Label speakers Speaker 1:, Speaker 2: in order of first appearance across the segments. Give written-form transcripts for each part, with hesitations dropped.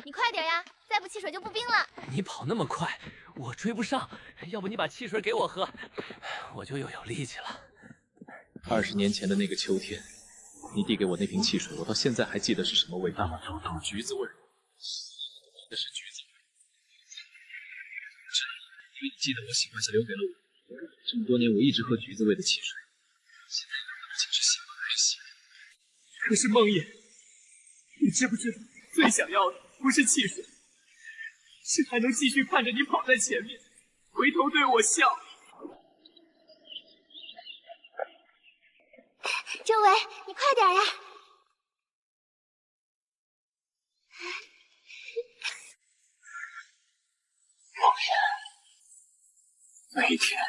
Speaker 1: 你快点呀，再不汽水就不冰了。
Speaker 2: 你跑那么快，我追不上。要不你把汽水给我喝，我就又有力气了。
Speaker 3: 20年前的那个秋天，你递给我那瓶汽水，我到现在还记得是什么味道，那么走动，橘子味。这是橘子味。因为你记得我喜欢下留给了我。这么多年，我一直喝橘子味的汽水。现在不仅是喜欢，还是喜欢。
Speaker 4: 可是梦魇，你知不知道，最想要的不是汽水，是还能继续看着你跑在前面，回头对我笑。
Speaker 1: 周伟，你快点呀！
Speaker 4: 梦魇，每一天我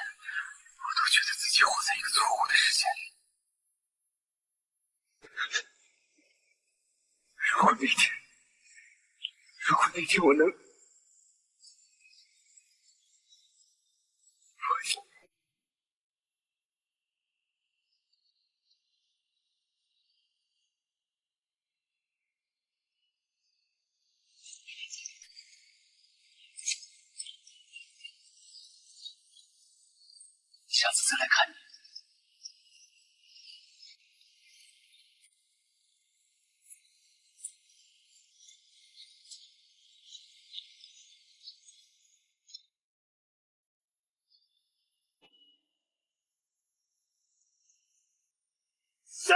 Speaker 4: 都觉得自己活在一个错误的世界里。如果那天我能，下次再来看你。谁？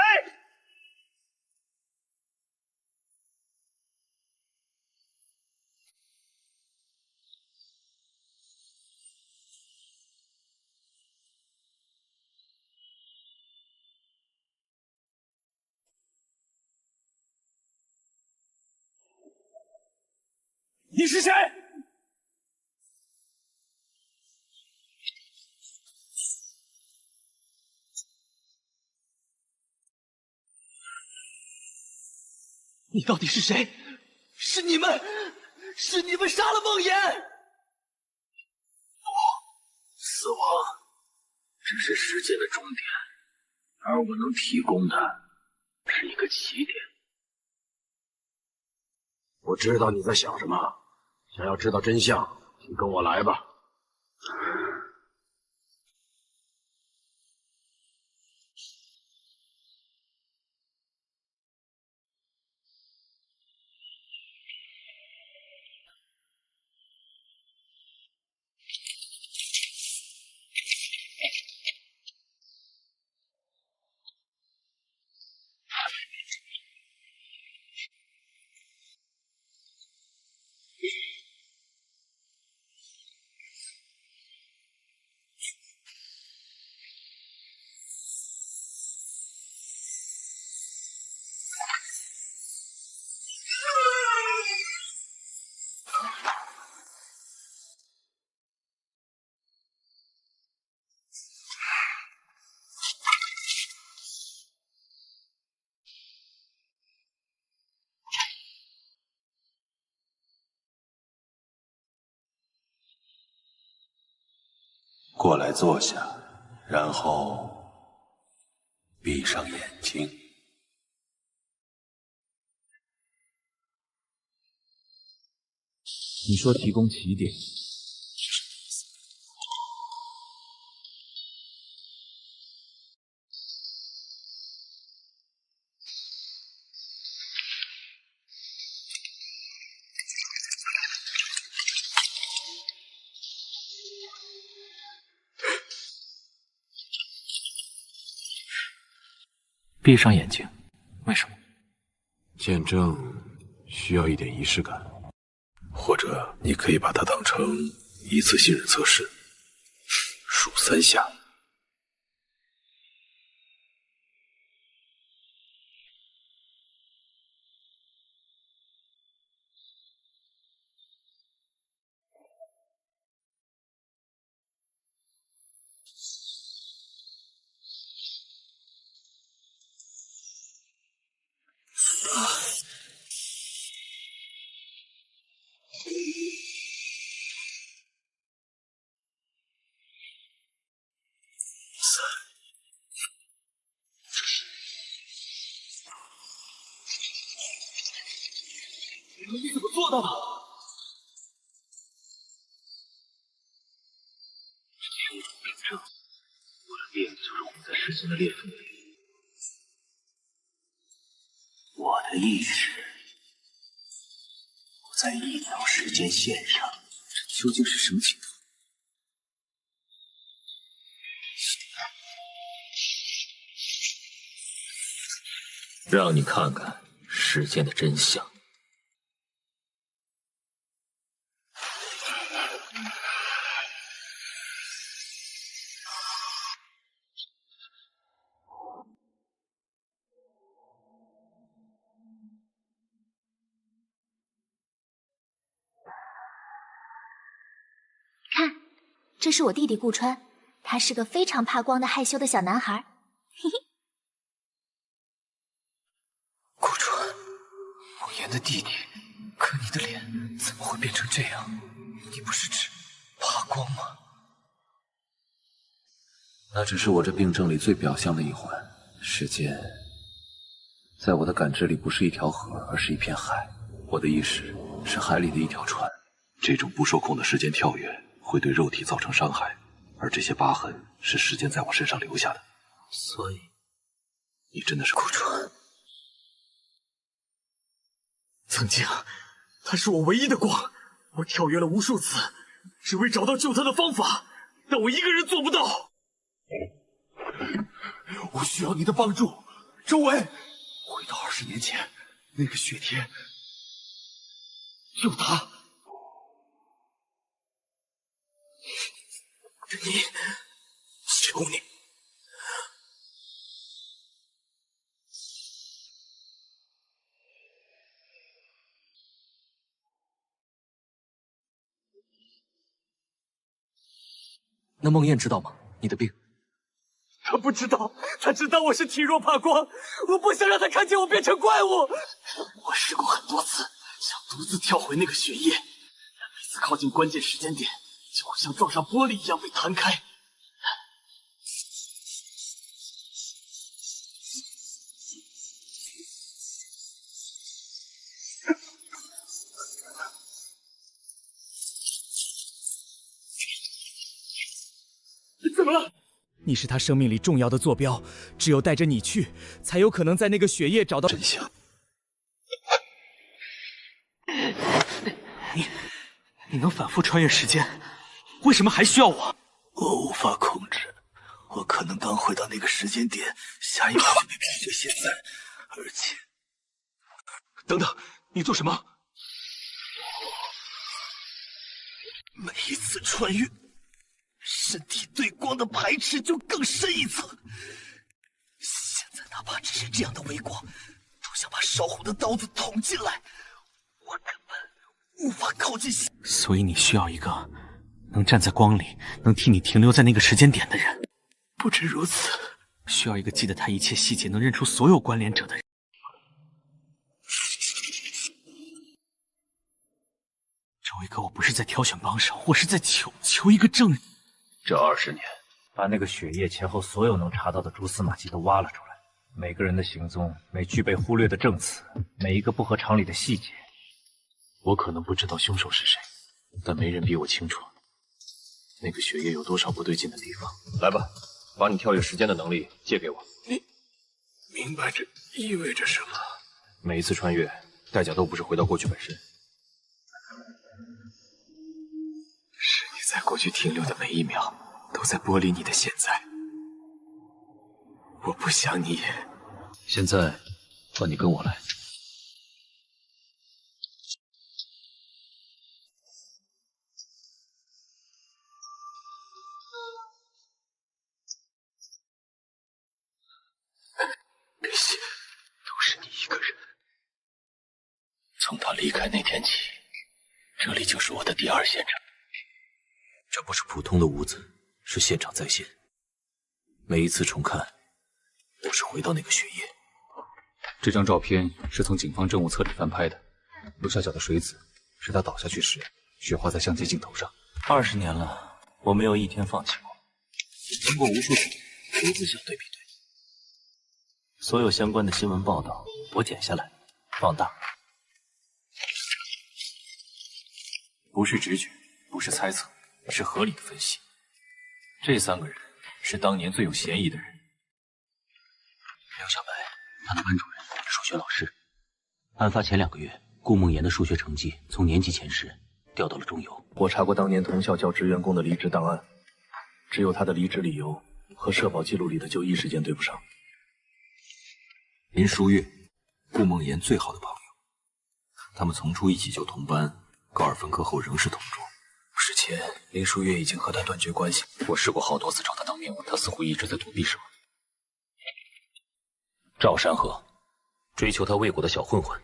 Speaker 4: 你是谁？你到底是谁？是你们杀了梦魇！死亡只是时间的终点，而我能提供的是一个起点。
Speaker 5: 我知道你在想什么，想要知道真相，请跟我来吧。
Speaker 6: 过来坐下，然后闭上眼睛。
Speaker 3: 你说提供起点，闭上眼睛，为什么？
Speaker 5: 见证需要一点仪式感，或者你可以把它当成一次信任测试，数3下。
Speaker 4: 你怎么做到的？
Speaker 5: 我的电就融在时间的裂缝里，
Speaker 6: 我的意识不在一条时间线上，这究竟是什么情况？
Speaker 3: 让你看看时间的真相。
Speaker 1: 看，这是我弟弟顾川，他是个非常怕光的害羞的小男孩。嘿嘿。
Speaker 4: 顾川，梦妍的弟弟，可你的脸怎么会变成这样？你不是只怕光吗？
Speaker 3: 那只是我这病症里最表象的一环。时间，在我的感知里不是一条河，而是一片海。我的意识是海里的一条船。
Speaker 5: 这种不受控的时间跳跃会对肉体造成伤害，而这些疤痕是时间在我身上留下的。
Speaker 4: 所以，
Speaker 5: 你真的是
Speaker 4: 顾川。曾经，他是我唯一的光，我跳跃了无数次，只为找到救他的方法，但我一个人做不到。我需要你的帮助，周围，回到20年前那个雪天，救他。你，求你。
Speaker 2: 那梦魇知道吗？你的病？
Speaker 4: 他不知道，他只当我是体弱怕光。我不想让他看见我变成怪物。我试过很多次，想独自跳回那个血液，但每次靠近关键时间点，就会像撞上玻璃一样被弹开。怎么了？你是他生命里重要的坐标，只有带着你去，才有可能在那个血液找到
Speaker 5: 真相。
Speaker 4: 你能反复穿越时间，为什么还需要我？
Speaker 6: 我无法控制，我可能刚回到那个时间点，下一秒就被逼着现在，而且……
Speaker 4: 等等，你做什么？
Speaker 6: 每一次穿越，身体对光的排斥就更深一层。现在哪怕只是这样的微光，都像把烧红的刀子捅进来，我根本无法靠近。
Speaker 4: 所以你需要一个能站在光里，能替你停留在那个时间点的人。
Speaker 6: 不止如此，
Speaker 4: 需要一个记得他一切细节，能认出所有关联者的人。周一哥，我不是在挑选帮手，我是在求一个证人。
Speaker 7: 这20年，把那个血液前后所有能查到的蛛丝马迹都挖了出来，每个人的行踪，每句被忽略的证词，每一个不合常理的细节。
Speaker 5: 我可能不知道凶手是谁，但没人比我清楚那个血液有多少不对劲的地方。
Speaker 3: 来吧，把你跳跃时间的能力借给我。
Speaker 5: 你明白这意味着什么？
Speaker 3: 每一次穿越，代价都不是回到过去本身，
Speaker 4: 是你在过去停留的每一秒，都在剥离你的现在。我不想你也。
Speaker 3: 现在换你跟我来。
Speaker 6: 这些都是你一个人。从他离开那天起，这里就是我的第2现场。
Speaker 3: 这不是普通的屋子，是现场再现。每一次重看，都是回到那个血液。
Speaker 8: 这张照片是从警方证物册里翻拍的，右下角的水渍是他倒下去时雪花在相机镜头上。
Speaker 7: 20年了，我没有一天放弃过。
Speaker 3: 经过无数次逐字小对比对，
Speaker 7: 所有相关的新闻报道，我剪下来，放大。
Speaker 8: 不是直觉，不是猜测，是合理的分析。这3个人是当年最有嫌疑的人。
Speaker 9: 刘小白，他的班主任，数学老师。案发前2个月，顾梦妍的数学成绩从年级前10掉到了中游。
Speaker 4: 我查过当年同校教职员工的离职档案，只有他的离职理由和社保记录里的就医时间对不上。
Speaker 5: 林书月，顾梦妍最好的朋友，他们从初一起就同班，高二分科后仍是同桌。
Speaker 8: 之前林书月已经和他断绝关系，我试过好多次找他当面问，他似乎一直在躲避什么。
Speaker 9: 赵山河，追求他未果的小混混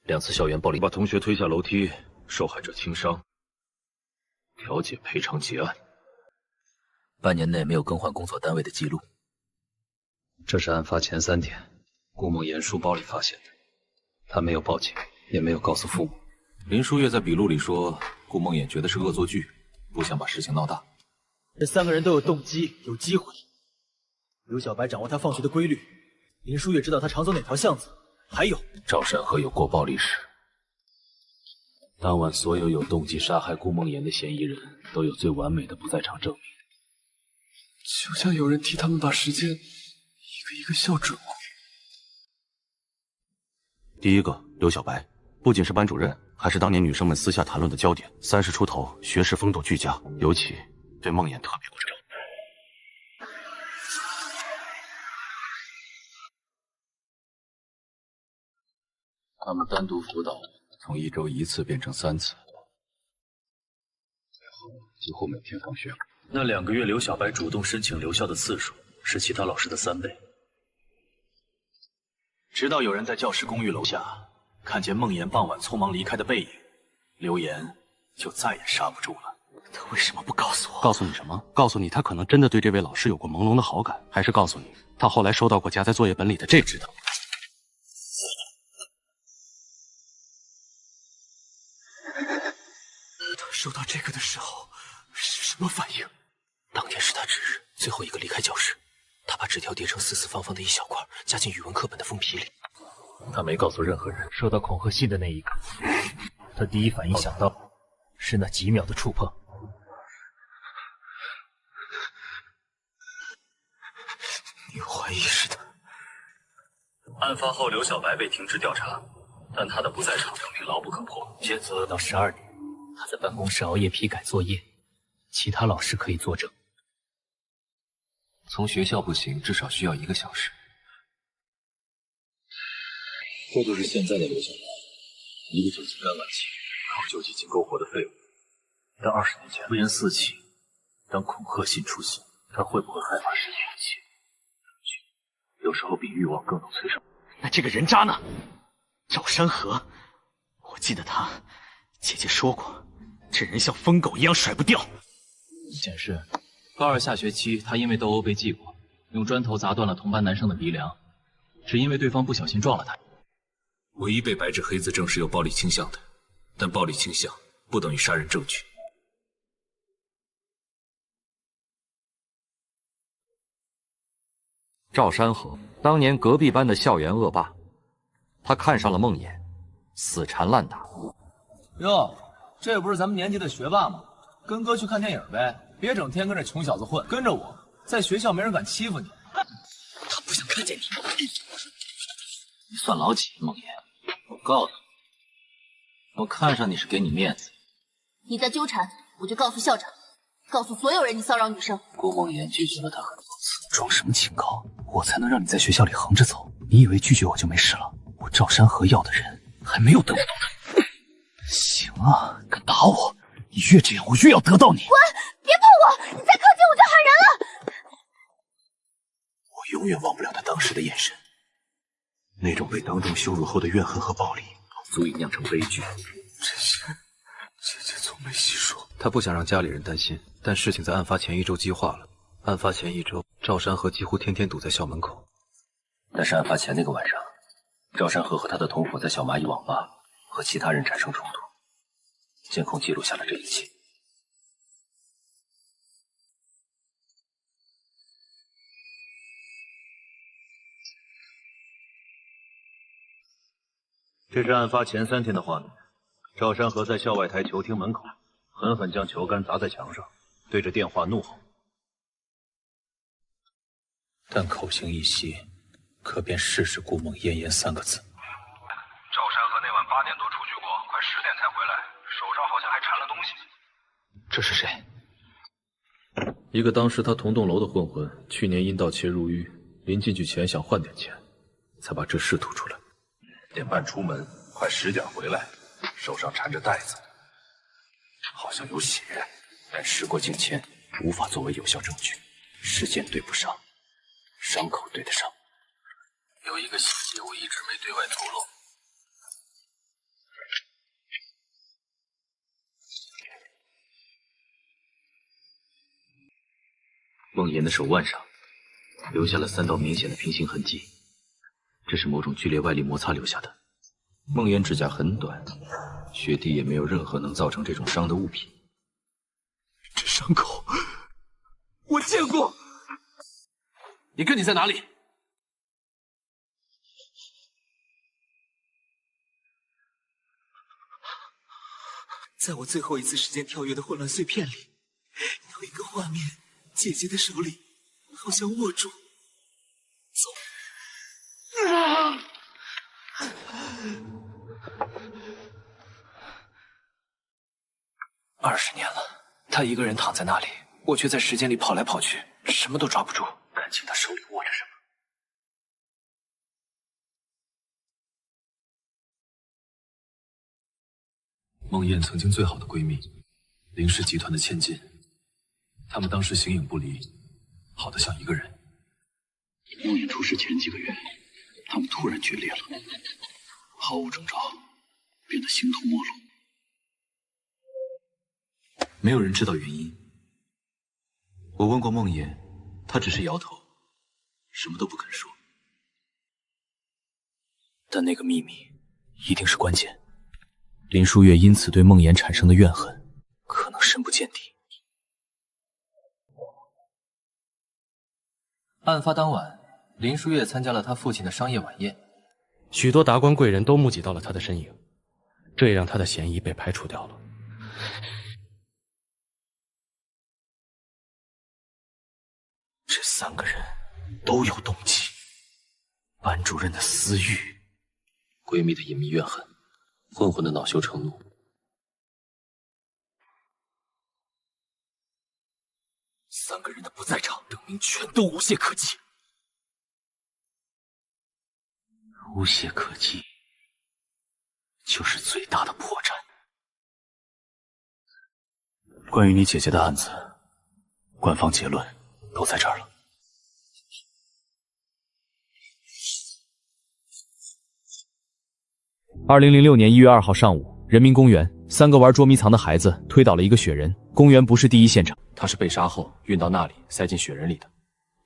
Speaker 9: ，2次校园暴力，
Speaker 5: 把同学推下楼梯，受害者轻伤，调解赔偿结案。
Speaker 9: 半年内没有更换工作单位的记录。
Speaker 8: 这是案发前3天，顾梦妍书包里发现的。他没有报警，也没有告诉父母。
Speaker 3: 林书月在笔录里说，顾梦妍觉得是恶作剧，不想把事情闹大。
Speaker 4: 这3个人都有动机，有机会。刘小白掌握他放学的规律，林书月知道他常走哪条巷子，还有
Speaker 3: 赵山河有过暴历史。当晚，所有有动机杀害顾梦妍的嫌疑人都有最完美的不在场证明，
Speaker 5: 就像有人替他们把时间一个一个校准过。
Speaker 9: 第一个，刘小白，不仅是班主任，还是当年女生们私下谈论的焦点。30出头，学识风度俱佳，尤其对梦妍特别关照。
Speaker 3: 他们单独辅导，从1周1次变成3次，最后几乎每天放学。
Speaker 7: 那2个月，刘小白主动申请留校的次数是其他老师的3倍。直到有人在教师公寓楼下看见梦妍傍晚匆忙离开的背影，刘岩就再也刹不住了。他为什么不告诉我？
Speaker 9: 告诉你什么？告诉你他可能真的对这位老师有过朦胧的好感，还是告诉你他后来收到过夹在作业本里的这支刀？
Speaker 7: 他收到这个的时候是什么反应？
Speaker 9: 当天是他值日，最后一个离开教室。他把纸条叠成四四方方的一小块，夹进语文课本的封皮里。
Speaker 7: 他没告诉任何人。收到恐吓信的那一刻，他第一反应想到是那几秒的触碰。你怀疑是他？案发后，刘小白被停职调查，但他的不在场证明牢不可破。接着到12点，他在办公室熬夜批改作业，其他老师可以作证。
Speaker 3: 从学校不行，至少需要1个小时。这就是现在的刘小白，一个酒精肝晚期，靠救济金苟活的废物。
Speaker 7: 但20年前，危言四起，当恐吓信出现，他会不会害怕失去一切？有时候比欲望更能催生。那这个人渣呢？赵山河，我记得他，姐姐说过，这人像疯狗一样甩不掉。
Speaker 8: 显示，高2下学期他因为斗殴被记过，用砖头砸断了同班男生的鼻梁，只因为对方不小心撞了他。
Speaker 5: 唯一被白纸黑字证实有暴力倾向的，但暴力倾向不等于杀人证据。
Speaker 10: 赵山河当年隔壁班的校园恶霸，他看上了梦魇，死缠烂打。
Speaker 11: 哟，这不是咱们年级的学霸吗？跟哥去看电影呗，别整天跟着穷小子混，跟着我，在学校没人敢欺负你。
Speaker 7: 他不想看见你。你算老几，梦魇？我告诉你，我看上你是给你面子。
Speaker 1: 你再纠缠，我就告诉校长，告诉所有人你骚扰女生。
Speaker 7: 顾梦魇拒绝了他很多次，装什么清高？我才能让你在学校里横着走？你以为拒绝我就没事了？我赵山河要的人还没有得到呢。行啊，敢打我，你越这样，我越要得到你。
Speaker 1: 滚！别碰我！你再靠近我就喊人了。
Speaker 7: 我永远忘不了他当时的眼神，那种被当众羞辱后的怨恨和暴力，足以酿成悲剧。
Speaker 5: 这些姐姐从没细说。
Speaker 3: 他不想让家里人担心，但事情在案发前1周激化了。案发前1周，赵山河几乎天天堵在校门口。
Speaker 9: 但是案发前那个晚上，赵山河和他的同伙在小蚂蚁网吧和其他人产生冲突，监控记录下了这一切。
Speaker 7: 这是案发前3天的画面。赵山河在校外台球厅门口狠狠将球杆砸在墙上，对着电话怒吼。
Speaker 11: 但口型一息，可便试试顾梦嫣言3个字。
Speaker 5: 赵山河那晚8点多出去过，快10点才回来，手上好像还缠了东西。
Speaker 8: 这是谁？
Speaker 12: 一个当时他同栋楼的混混，去年因盗窃入狱，临进去前想换点钱，才把这事吐出来。
Speaker 5: 10点半出门，快10点回来，手上缠着袋子，好像有血，但时过境迁，无法作为有效证据，时间对不上，伤口对得上。有一个细节我一直没对外透露。
Speaker 7: 梦妍的手腕上留下了3道明显的平行痕迹，这是某种剧烈外力摩擦留下的。
Speaker 12: 梦妍指甲很短，血滴也没有任何能造成这种伤的物品。
Speaker 4: 这伤口我见过。
Speaker 2: 你哥你在哪里？
Speaker 6: 在我最后一次时间跳跃的混乱碎片里，有一个画面，姐姐的手里好像握住。走。
Speaker 4: 20年了，他一个人躺在那里，我却在时间里跑来跑去，什么都抓不住。感情他手里握着什么？
Speaker 12: 梦魇曾经最好的闺蜜，林氏集团的千金，他们当时形影不离，好得像一个人。
Speaker 3: 梦魇出事前几个月，他们突然决裂了，毫无征兆，变得形同陌路。
Speaker 12: 没有人知道原因。我问过梦魇，她只是摇头，什么都不肯说。
Speaker 4: 但那个秘密一定是关键。林书月因此对梦魇产生的怨恨，可能深不见底。
Speaker 11: 案发当晚，林书月参加了他父亲的商业晚宴，
Speaker 2: 许多达官贵人都目击到了他的身影，这也让他的嫌疑被排除掉了。
Speaker 4: 这3个人都有动机：班主任的私欲，
Speaker 3: 闺蜜的隐秘怨恨，混混的恼羞成怒。
Speaker 4: 3个人的不在场，证明全都无懈可击。无懈可击，就是最大的破绽。关于你姐姐的案子，官方结论都在这儿了。
Speaker 13: 2006年1月2号上午，人民公园，3个玩捉迷藏的孩子推倒了一个雪人。公园不是第一现场，
Speaker 2: 他是被杀后运到那里，塞进雪人里的。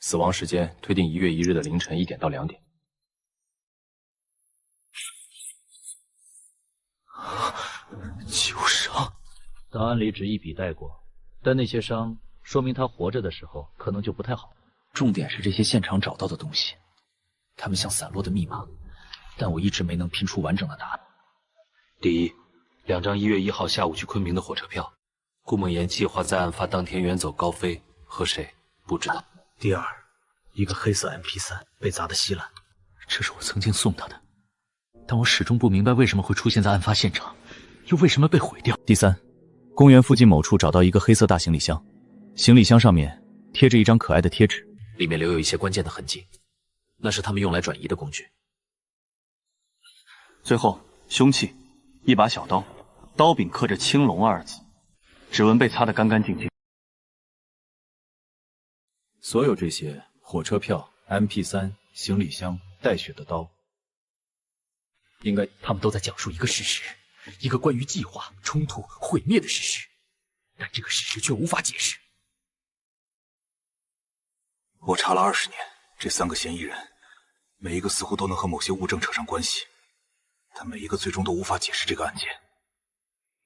Speaker 2: 死亡时间推定1月1日的凌晨1点到2点。
Speaker 4: 旧伤，
Speaker 8: 档案里只一笔带过，但那些伤说明他活着的时候可能就不太好。
Speaker 4: 重点是这些现场找到的东西，它们像散落的密码，但我一直没能拼出完整的答案。
Speaker 3: 第一，2张1月1号下午去昆明的火车票，顾梦妍计划在案发当天远走高飞，和谁不知道。
Speaker 6: 第二，一个黑色 MP3 被砸得稀烂，
Speaker 4: 这是我曾经送他的，但我始终不明白为什么会出现在案发现场，又为什么被毁掉。
Speaker 13: 第三，公园附近某处找到一个黑色大行李箱，行李箱上面贴着一张可爱的贴纸，
Speaker 3: 里面留有一些关键的痕迹，那是他们用来转移的工具。
Speaker 14: 最后，凶器一把小刀，刀柄刻着青龙2字，指纹被擦得干干净净。
Speaker 12: 所有这些火车票、MP3、行李箱、带血的刀，应该
Speaker 4: 他们都在讲述一个事实，一个关于计划、冲突、毁灭的事实，但这个事实却无法解释。
Speaker 5: 我查了20年，这3个嫌疑人，每一个似乎都能和某些物证扯上关系，但每一个最终都无法解释这个案件。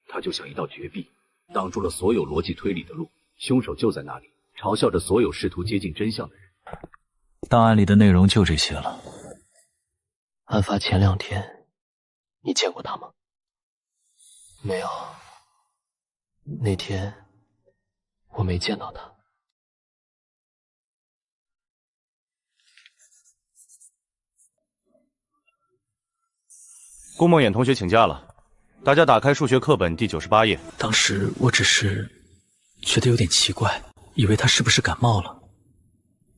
Speaker 7: 它就像一道绝壁，挡住了所有逻辑推理的路，凶手就在那里，嘲笑着所有试图接近真相的人。
Speaker 4: 档案里的内容就这些了。案发前2天，你见过他吗？
Speaker 6: 没有。
Speaker 8: 那天我没见到他。
Speaker 9: 顾梦魇同学请假了，大家打开数学课本第98页。
Speaker 8: 当时我只是觉得有点奇怪，以为他是不是感冒了。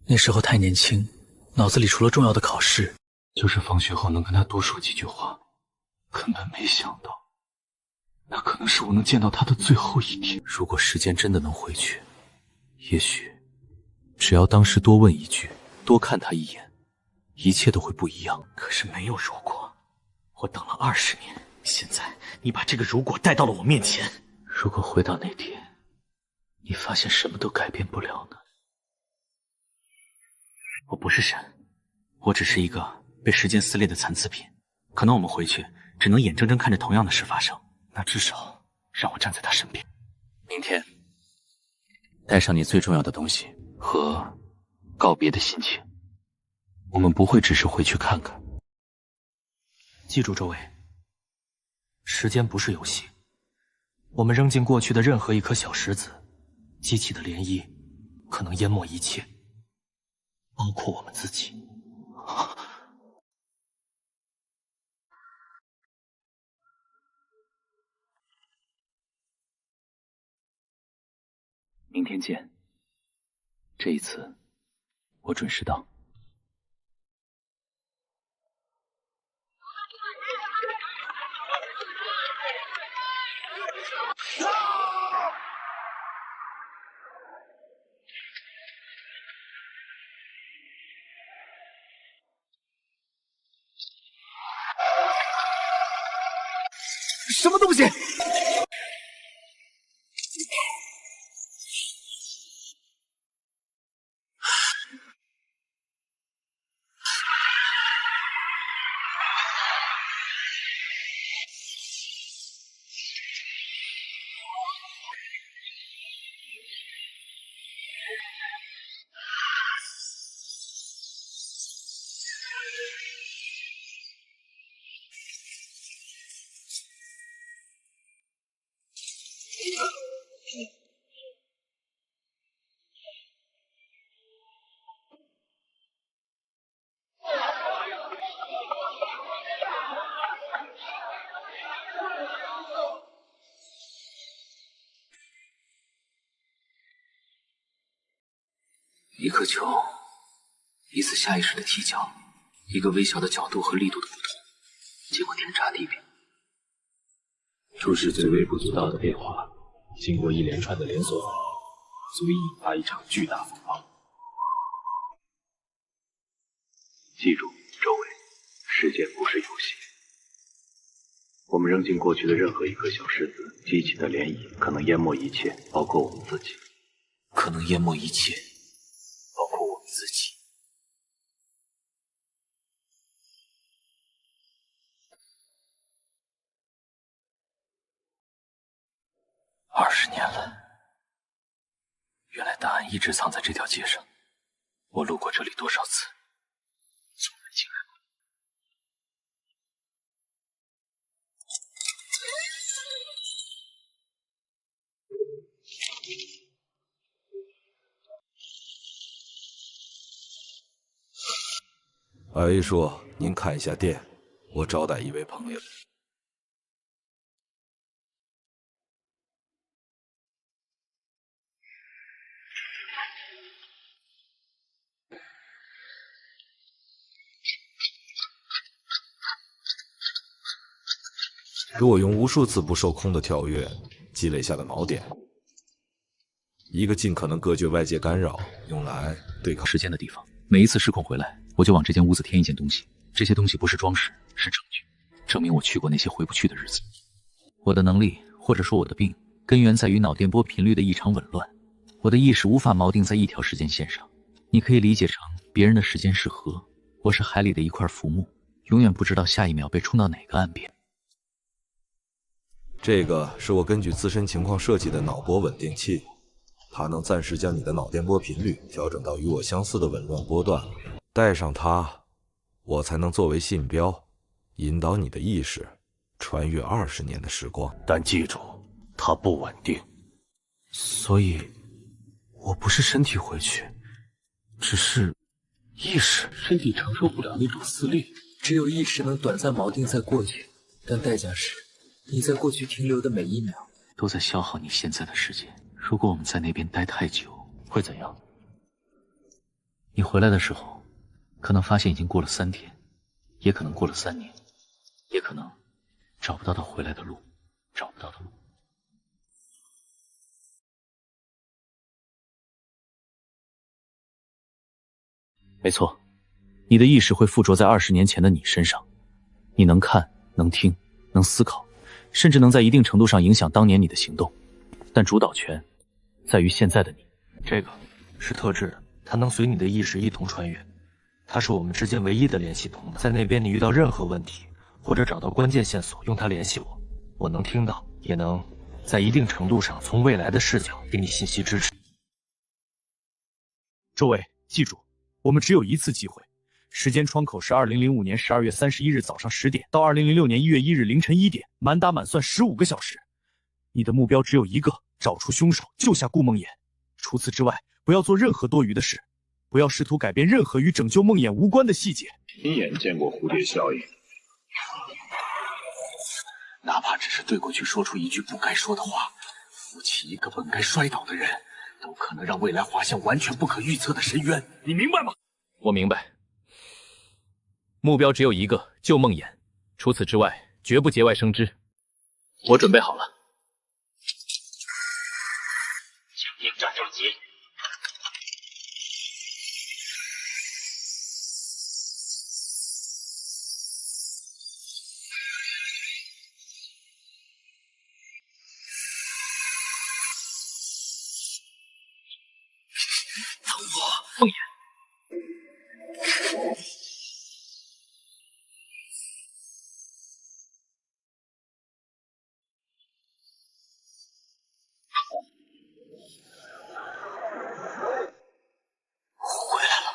Speaker 8: 那时候太年轻，脑子里除了重要的考试，就是放学后能跟他多说几句话。根本没想到，那可能是我能见到他的最后一天。如果时间真的能回去，也许只要当时多问一句，多看他一眼，一切都会不一样。可是没有如果。我等了20年，现在你把这个如果带到了我面前。如果回到那天，你发现什么都改变不了呢？我不是神，我只是一个被时间撕裂的残次品。可能我们回去只能眼睁睁看着同样的事发生，那至少让我站在他身边。明天，带上你最重要的东西和告别的心情。我们不会只是回去看看。记住，周围，时间不是游戏。我们扔进过去的任何一颗小石子，激起的涟漪可能淹没一切，包括我们自己。明天见。这一次，我准时到。
Speaker 6: 什么东西？
Speaker 8: 一颗球，一次下意识的踢脚，一个微小的角度和力度的不同，结果天差地别。
Speaker 12: 初始最微不足道的变化，经过一连串的连锁反应，足以引发一场巨大风暴。记住，周围，时间不是游戏。我们扔进过去的任何一颗小石子，激起的涟漪可能淹没一切，包括我们自己。
Speaker 8: 可能淹没一切，包括我们自己。20年了，原来答案一直藏在这条街上。我路过这里多少次，从没进来过。
Speaker 15: A 叔，您看一下店，我招待一位朋友。给我用无数次不受控的跳跃积累下的锚点，一个尽可能隔绝外界干扰，用来对抗
Speaker 8: 时间的地方。每一次失控回来，我就往这间屋子添一件东西。这些东西不是装饰，是证据，证明我去过那些回不去的日子。我的能力，或者说我的病，根源在于脑电波频率的异常紊乱。我的意识无法锚定在一条时间线上。你可以理解成别人的时间是河，我是海里的一块浮木，永远不知道下一秒被冲到哪个岸边。
Speaker 15: 这个是我根据自身情况设计的脑波稳定器，它能暂时将你的脑电波频率调整到与我相似的紊乱波段。带上它，我才能作为信标，引导你的意识穿越20年的时光。
Speaker 9: 但记住，它不稳定，
Speaker 8: 所以，我不是身体回去，只是意识。
Speaker 3: 身体承受不了那种撕裂，
Speaker 8: 只有意识能短暂锚定在过去，但代价是，你在过去停留的每一秒都在消耗你现在的时间。如果我们在那边待太久，会怎样？你回来的时候，可能发现已经过了3天，也可能过了3年，也可能找不到他回来的路，找不到的路。没错，你的意识会附着在20年前的你身上，你能看，能听，能思考，甚至能在一定程度上影响当年你的行动，但主导权在于现在的你。
Speaker 2: 这个是特制的，它能随你的意识一同穿越，它是我们之间唯一的联系通道。在那边你遇到任何问题，或者找到关键线索，用它联系我，我能听到，也能在一定程度上从未来的视角给你信息支持。
Speaker 13: 周围，记住，我们只有一次机会，时间窗口是2005年12月31日早上10点到2006年1月1日凌晨1点，满打满算15个小时。你的目标只有一个，找出凶手，救下顾梦魇。除此之外，不要做任何多余的事，不要试图改变任何与拯救梦魇无关的细节。
Speaker 12: 亲眼见过蝴蝶效应，
Speaker 6: 哪怕只是对过去说出一句不该说的话，扶起一个本该摔倒的人，都可能让未来滑向完全不可预测的深渊。你明白吗？
Speaker 13: 我明白。目标只有一个，救梦魇。除此之外，绝不节外生枝。我准备好了。
Speaker 7: 请应战正急。
Speaker 6: 等我，
Speaker 13: 梦魇。
Speaker 6: 回来了。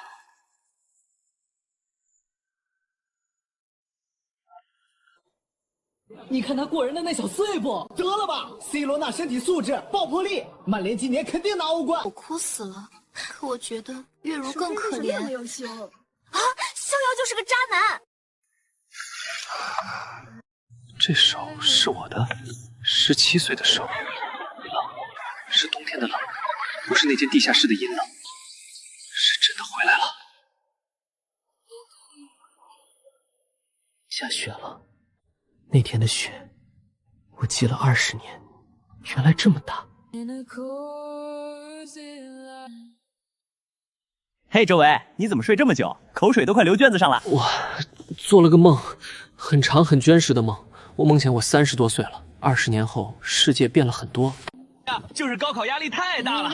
Speaker 4: 你看他过人的那小碎步，得了吧 ！C 罗那身体素质、爆破力，曼联今年肯定拿欧冠。
Speaker 1: 我哭死了，可我觉得月如更可怜。
Speaker 16: 那么优秀
Speaker 1: 啊！逍遥就是个渣男。
Speaker 8: 这手是我的，17岁的手，冷，是冬天的冷，不是那间地下室的阴冷，是真的回来了。下雪了，那天的雪，我积了20年，原来这么大。
Speaker 17: 嘿，周围，你怎么睡这么久？口水都快流卷子上了。
Speaker 2: 我做了个梦，很长很真实的梦。我梦见我30多岁了，20年后世界变了很多。
Speaker 17: 就是高考压力太大了，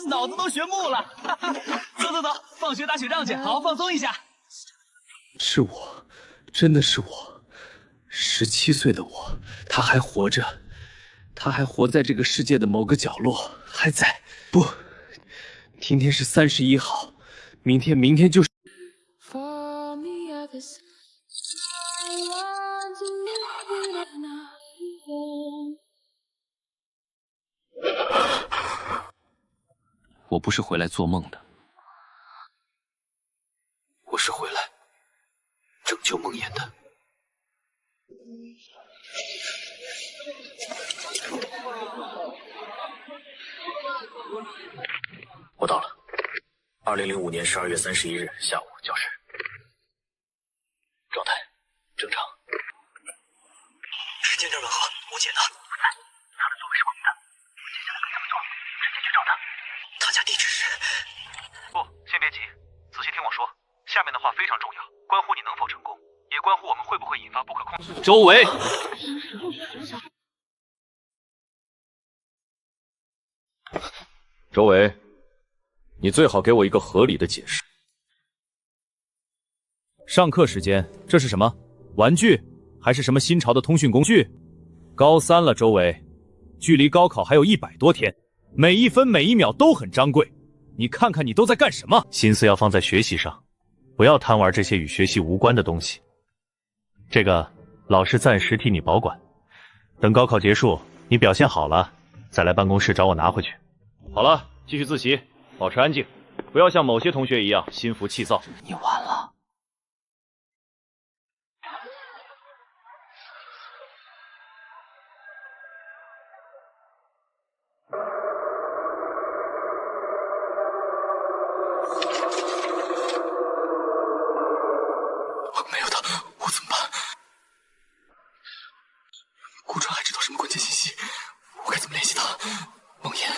Speaker 17: 脑子都学木了。走走走，放学打雪仗去，好好放松一下。
Speaker 8: 是我，真的是我，17岁的我，他还活着，他还活在这个世界的某个角落，还在。不，今天是31号，明天就是。
Speaker 2: 我不是回来做梦的，
Speaker 8: 我是回来拯救梦魇的。
Speaker 7: 我到了。2005年12月31日下午教室，状态正常。时间点吻合，吴姐呢？她的座位是空的，接下来该怎么做？直接去找她。她家地址是……
Speaker 14: 不，先别急，仔细听我说。下面的话非常重要，关乎你能否成功，也关乎我们会不会引发不可控。
Speaker 2: 周围。
Speaker 13: 周围，你最好给我一个合理的解释。上课时间，这是什么？玩具？还是什么新潮的通讯工具？高3了，周围，距离高考还有100多天，每一分每一秒都很珍贵。你看看你都在干什么？
Speaker 9: 心思要放在学习上，不要贪玩这些与学习无关的东西。这个，老师暂时替你保管。等高考结束，你表现好了，
Speaker 7: 再来办公室找我拿回去。好了，继续自习，保持安静，不要像某些同学一样心浮气躁。
Speaker 8: 你完了。
Speaker 6: 没有他，我怎么办？顾川还知道什么关键信息？我该怎么联系他？梦魇，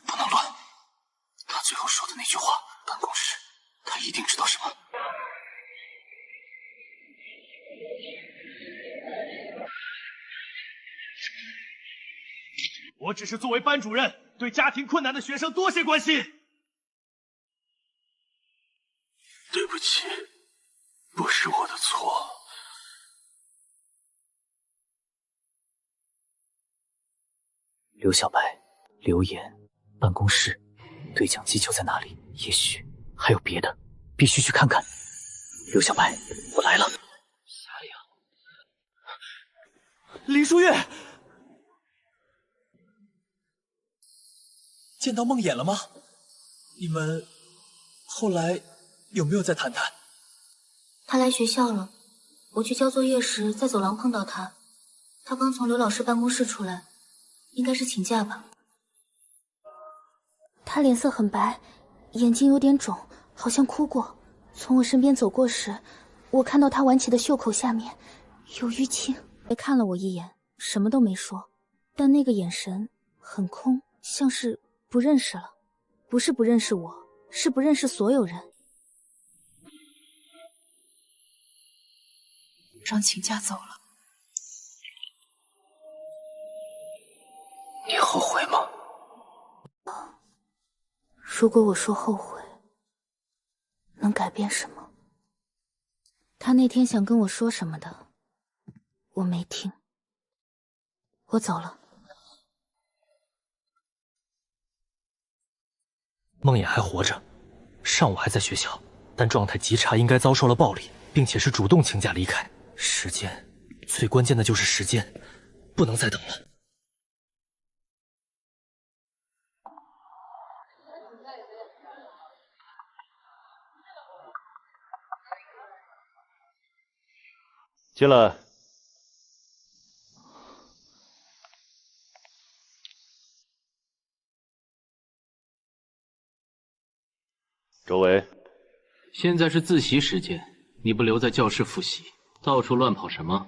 Speaker 6: 不能乱。他最后说的那句话，办公室，他一定知道什么。
Speaker 13: 我只是作为班主任，对家庭困难的学生多些关心。
Speaker 6: 对不起，不是我的错。
Speaker 8: 刘小白、刘岩，办公室，对讲机就在那里，也许还有别的，必须去看看。刘小白，我来了。
Speaker 11: 林书月，见到梦魇了吗？你们后来有没有再谈谈？
Speaker 1: 他来学校了，我去交作业时在走廊碰到他，他刚从刘老师办公室出来，应该是请假吧。他脸色很白，眼睛有点肿，好像哭过。从我身边走过时，我看到他挽起的袖口下面有淤青。看了我一眼，什么都没说，但那个眼神很空，像是不认识了。不是不认识我，是不认识所有人。
Speaker 16: 让请假走了。
Speaker 6: 你后悔吗？
Speaker 1: 如果我说后悔，能改变什么？他那天想跟我说什么的，我没听。我走了。
Speaker 2: 梦魇还活着，上午还在学校，但状态极差，应该遭受了暴力，并且是主动请假离开。时间，最关键的就是时间，不能再等了。
Speaker 7: 进来。周围，
Speaker 8: 现在是自习时间，你不留在教室复习，到处乱跑什么？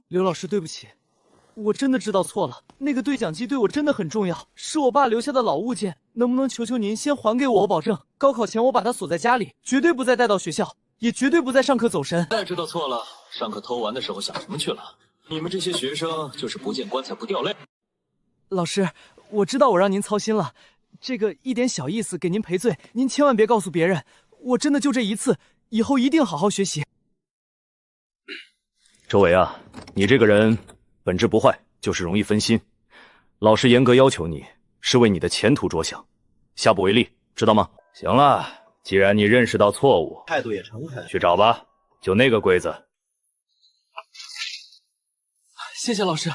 Speaker 13: 刘老师，对不起，我真的知道错了。那个对讲机对我真的很重要，是我爸留下的老物件，能不能求求您先还给我？我保证，高考前我把它锁在家里，绝对不再带到学校，也绝对不再上课走神。
Speaker 11: 再知道错了，上课偷玩的时候想什么去了？你们这些学生就是不见棺材不掉泪。
Speaker 13: 老师，我知道我让您操心了，这个一点小意思给您赔罪，您千万别告诉别人，我真的就这一次，以后一定好好学习。
Speaker 7: 周围啊，你这个人本质不坏，就是容易分心。老师严格要求你，是为你的前途着想，下不为例，知道吗？行了，既然你认识到错误，
Speaker 18: 态度也诚恳，
Speaker 7: 去找吧，就那个柜子。
Speaker 11: 谢谢老师。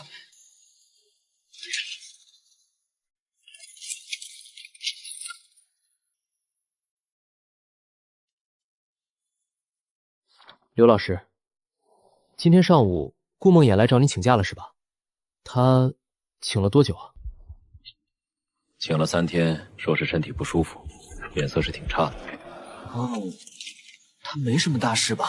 Speaker 19: 刘老师，今天上午顾梦魇来找你请假了是吧？他请了多久啊？
Speaker 3: 请了3天，说是身体不舒服，脸色是挺差的。
Speaker 11: 哦，他没什么大事吧？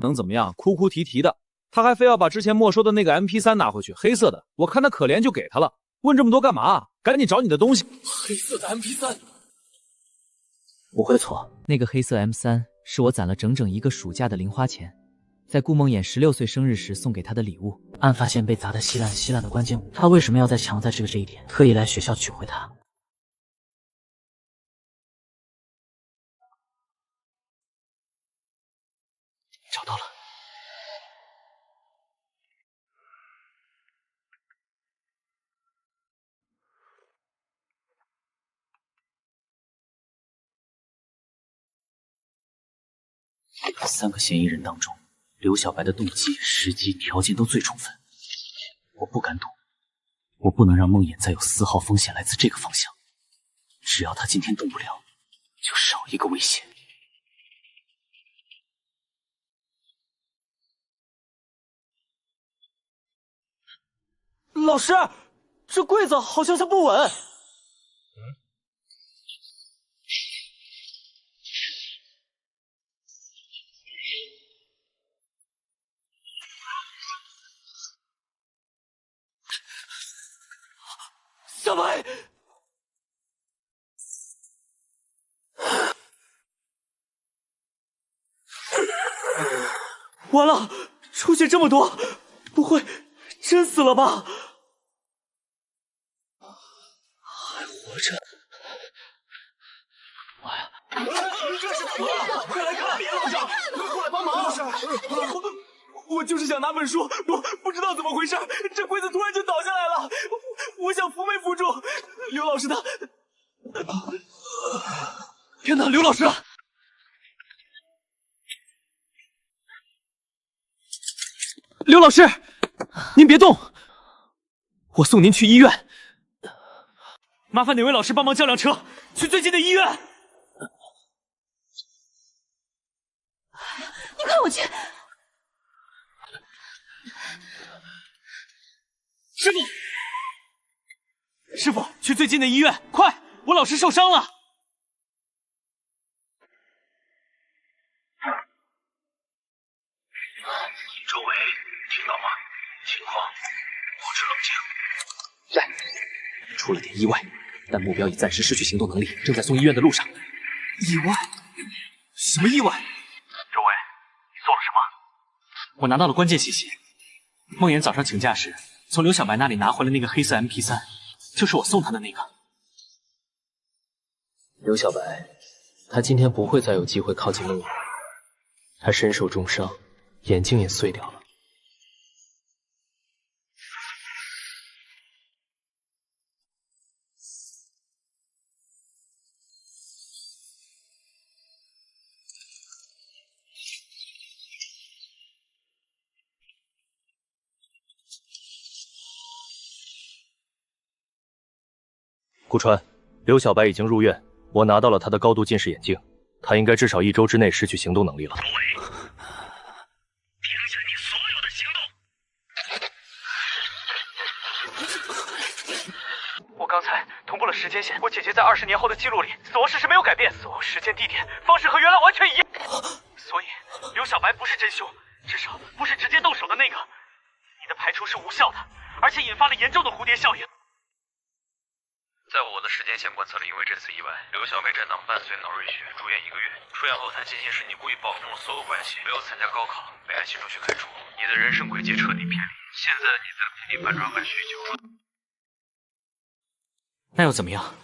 Speaker 11: 能怎么样？哭哭啼啼的，他还非要把之前没收的那个 MP3 拿回去，黑色的，我看他可怜就给他了。问这么多干嘛？赶紧找你的东西。黑色的 MP3，
Speaker 8: 不会错，那个黑色 M3是我攒了整整1个暑假的零花钱，在顾梦魇16岁生日时送给他的礼物。案发现被砸得稀烂稀烂的关键物，他为什么要再强在这一点，特意来学校取回它？找到了。
Speaker 11: 3个嫌疑人当中，刘小白的动机、时机、条件都最充分。我不敢赌，我不能让梦魇再有丝毫风险来自这个方向。只要他今天动不了，就少一个危险。
Speaker 4: 老师，这柜子好像不稳。小白，完了，出血这么多，不会真死了吧？还活着？妈呀！这是怎么了？快来看，别路上，快过来帮忙！我就是想拿本书，不知道怎么回事，这柜子突然就倒下来了。我想扶没扶住，刘老师他……天哪，刘老师！
Speaker 13: 刘老师，您别动，我送您去医院。麻烦哪位老师帮忙叫辆车，去最近的医院。
Speaker 1: 你快我去！
Speaker 13: 师傅，师傅，去最近的医院，快！我老师受伤了。
Speaker 12: 周围听到吗？情况保持冷静。
Speaker 19: 在，出了点意外，但目标已暂时失去行动能力，正在送医院的路上。
Speaker 13: 意外？什么意外？
Speaker 14: 周伟，你做了什么？
Speaker 13: 我拿到了关键信息。梦魇早上请假时，从刘小白那里拿回了那个黑色 MP3，就是我送他的那个。
Speaker 19: 刘小白，他今天不会再有机会靠近梦魇，他身受重伤，眼睛也碎掉了。
Speaker 2: 顾川，刘小白已经入院，我拿到了他的高度近视眼镜，他应该至少1周之内失去行动能力了。
Speaker 14: 周伟，停下你所有的行动！我刚才同步了时间线，我姐姐在20年后的记录里，死亡事实没有改变，死亡时间、地点、方式和原来完全一样。所以，刘小白不是真凶，至少不是直接动手的那个。你的排除是无效的，而且引发了严重的蝴蝶效应。在我的时间线观测里，因为这次意外，刘小白战党伴随脑溢血住院1个月。出院后，他坚信是你故意报复了所有关系，没有参加高考，被爱情中学开除，你的人生轨迹彻底偏离。现在你在陪你反转换酗酒。
Speaker 13: 那又怎么样？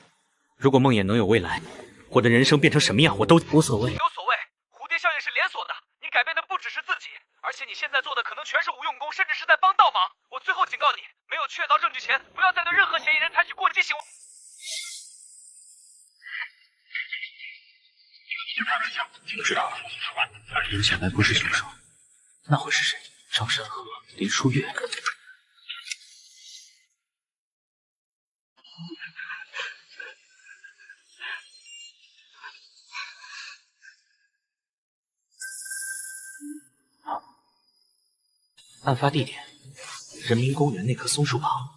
Speaker 13: 如果梦魇能有未来，我的人生变成什么样，我都无所谓。
Speaker 14: 有所谓，蝴蝶效应是连锁的，你改变的不只是自己，而且你现在做的可能全是无用功，甚至是在帮倒忙。我最后警告你，没有确凿证据前，不要再对任何嫌疑人采取过激行为。
Speaker 8: 知道了，刘小白不是凶手，那会是谁？赵山河、林书月。
Speaker 11: 案发地点：人民公园那棵松树旁。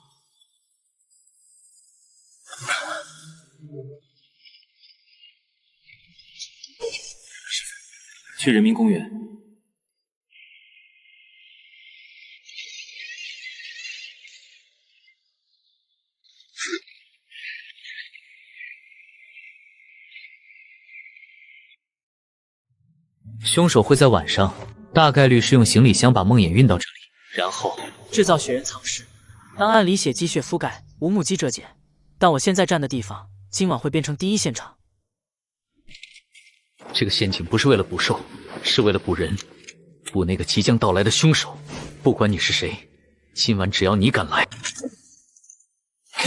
Speaker 11: 去人民公园。
Speaker 19: 凶手会在晚上，大概率是用行李箱把梦魇运到这里，然后
Speaker 16: 制造血人藏尸。档案里写积血覆盖，无目击折减，但我现在站的地方，今晚会变成第一现场。
Speaker 19: 这个陷阱不是为了捕兽，是为了捕人，捕那个即将到来的凶手。不管你是谁，今晚只要你敢来，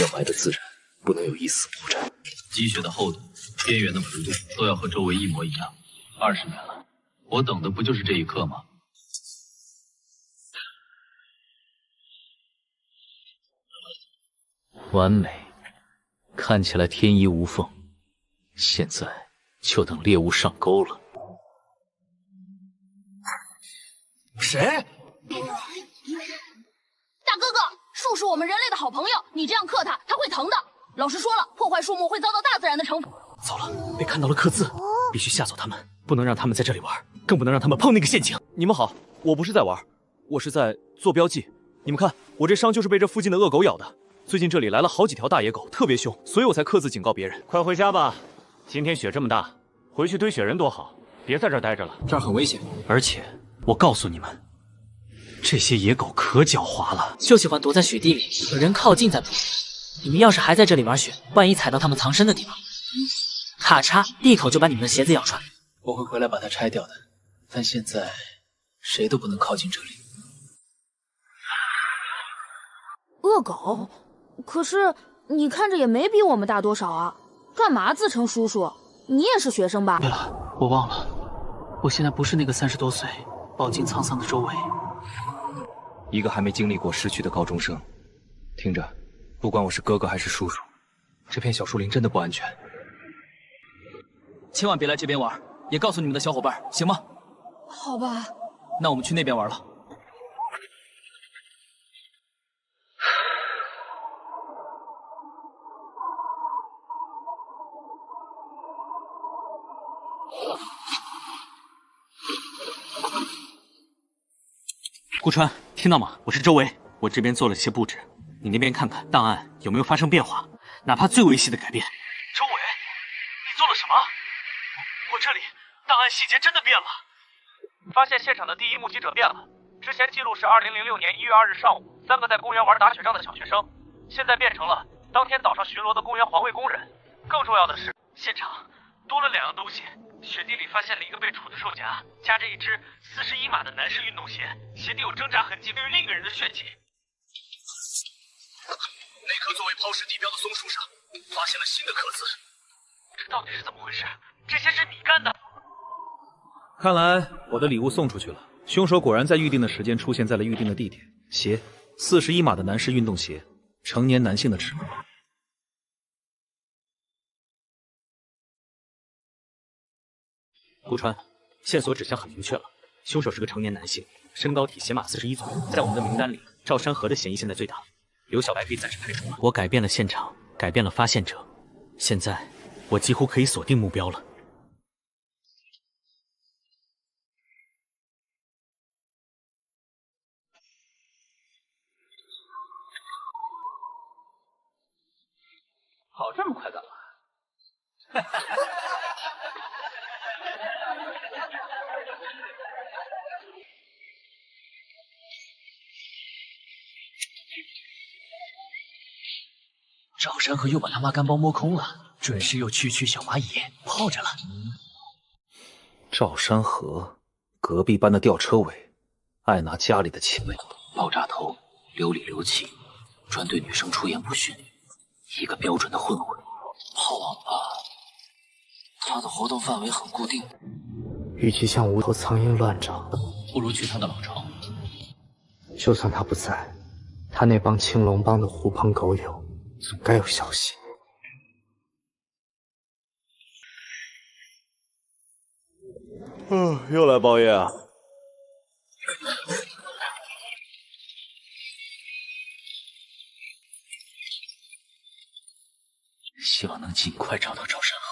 Speaker 8: 要埋的自然，不能有一丝破绽。
Speaker 7: 积雪的厚度、边缘的弧度都要和周围一模一样。20年了，我等的不就是这一刻吗？
Speaker 8: 完美，看起来天衣无缝。现在就等猎物上钩了。
Speaker 6: 谁？
Speaker 18: 大哥哥，树是我们人类的好朋友，你这样克它，它会疼的。老师说了，破坏树木会遭到大自然的惩罚。
Speaker 11: 糟了，被看到了刻字，必须吓走他们，不能让他们在这里玩，更不能让他们碰那个陷阱。你们好，我不是在玩，我是在做标记。你们看，我这伤就是被这附近的恶狗咬的。最近这里来了好几条大野狗，特别凶，所以我才刻字警告别人。
Speaker 13: 快回家吧，今天雪这么大，回去堆雪人多好，别在这儿待着了，
Speaker 11: 这儿很危险。而且我告诉你们，这些野狗可狡猾了，
Speaker 16: 就喜欢躲在雪地里，有人靠近再扑。你们要是还在这里玩雪，万一踩到他们藏身的地方，咔嚓，一口就把你们的鞋子咬穿。
Speaker 8: 我会回来把它拆掉的，但现在谁都不能靠近这里。
Speaker 1: 恶狗？可是你看着也没比我们大多少啊，干嘛自称叔叔？你也是学生吧？
Speaker 8: 对了，我忘了，我现在不是那个30多岁、饱经沧桑的周伟，
Speaker 11: 一个还没经历过失去的高中生。听着，不管我是哥哥还是叔叔，这片小树林真的不安全，
Speaker 17: 千万别来这边玩，也告诉你们的小伙伴，行吗？
Speaker 1: 好吧，
Speaker 17: 那我们去那边玩了。
Speaker 11: 顾川，听到吗？我是周维，我这边做了些布置，你那边看看档案有没有发生变化，哪怕最微细的改变。
Speaker 14: 周维，你做了什么？我这里档案细节真的变了，发现现场的第一目击者变了，之前记录是2006年1月2日上午3个在公园玩打雪仗的小学生，现在变成了当天早上巡逻的公园环卫工人。更重要的是，现场多了2样东西。雪地里发现了一个被处的兽夹，夹着一只41码的男士运动鞋，鞋底有挣扎痕迹，对于另一个人的血迹。
Speaker 6: 那棵作为抛尸地标的松树上，发现了新的刻字。
Speaker 14: 这到底是怎么回事？这些是你干的？
Speaker 11: 看来我的礼物送出去了，凶手果然在预定的时间出现在了预定的地点。鞋，41码的男士运动鞋，成年男性的尺码。顾川，线索指向很明确了，凶手是个成年男性，身高体鞋码41左右，在我们的名单里，赵山河的嫌疑现在最大，刘小白可以暂时排除了。我改变了现场，改变了发现者，现在我几乎可以锁定目标了。
Speaker 17: 跑这么快干嘛？
Speaker 8: 赵山河又把他妈干包摸空了，准是又区区小蚂蚁泡着了。
Speaker 11: 赵山河，隔壁班的吊车尾，爱拿家里的钱。
Speaker 8: 爆炸头，流里流气，专对女生出言不逊，一个标准的混混。泡网吧，他的活动范围很固定，
Speaker 20: 与其像无头苍蝇乱长，
Speaker 8: 不如去他的老巢。
Speaker 20: 就算他不在，他那帮青龙帮的狐朋狗友总该有消息。
Speaker 13: 又来包夜啊？
Speaker 8: 希望能尽快找到赵山河。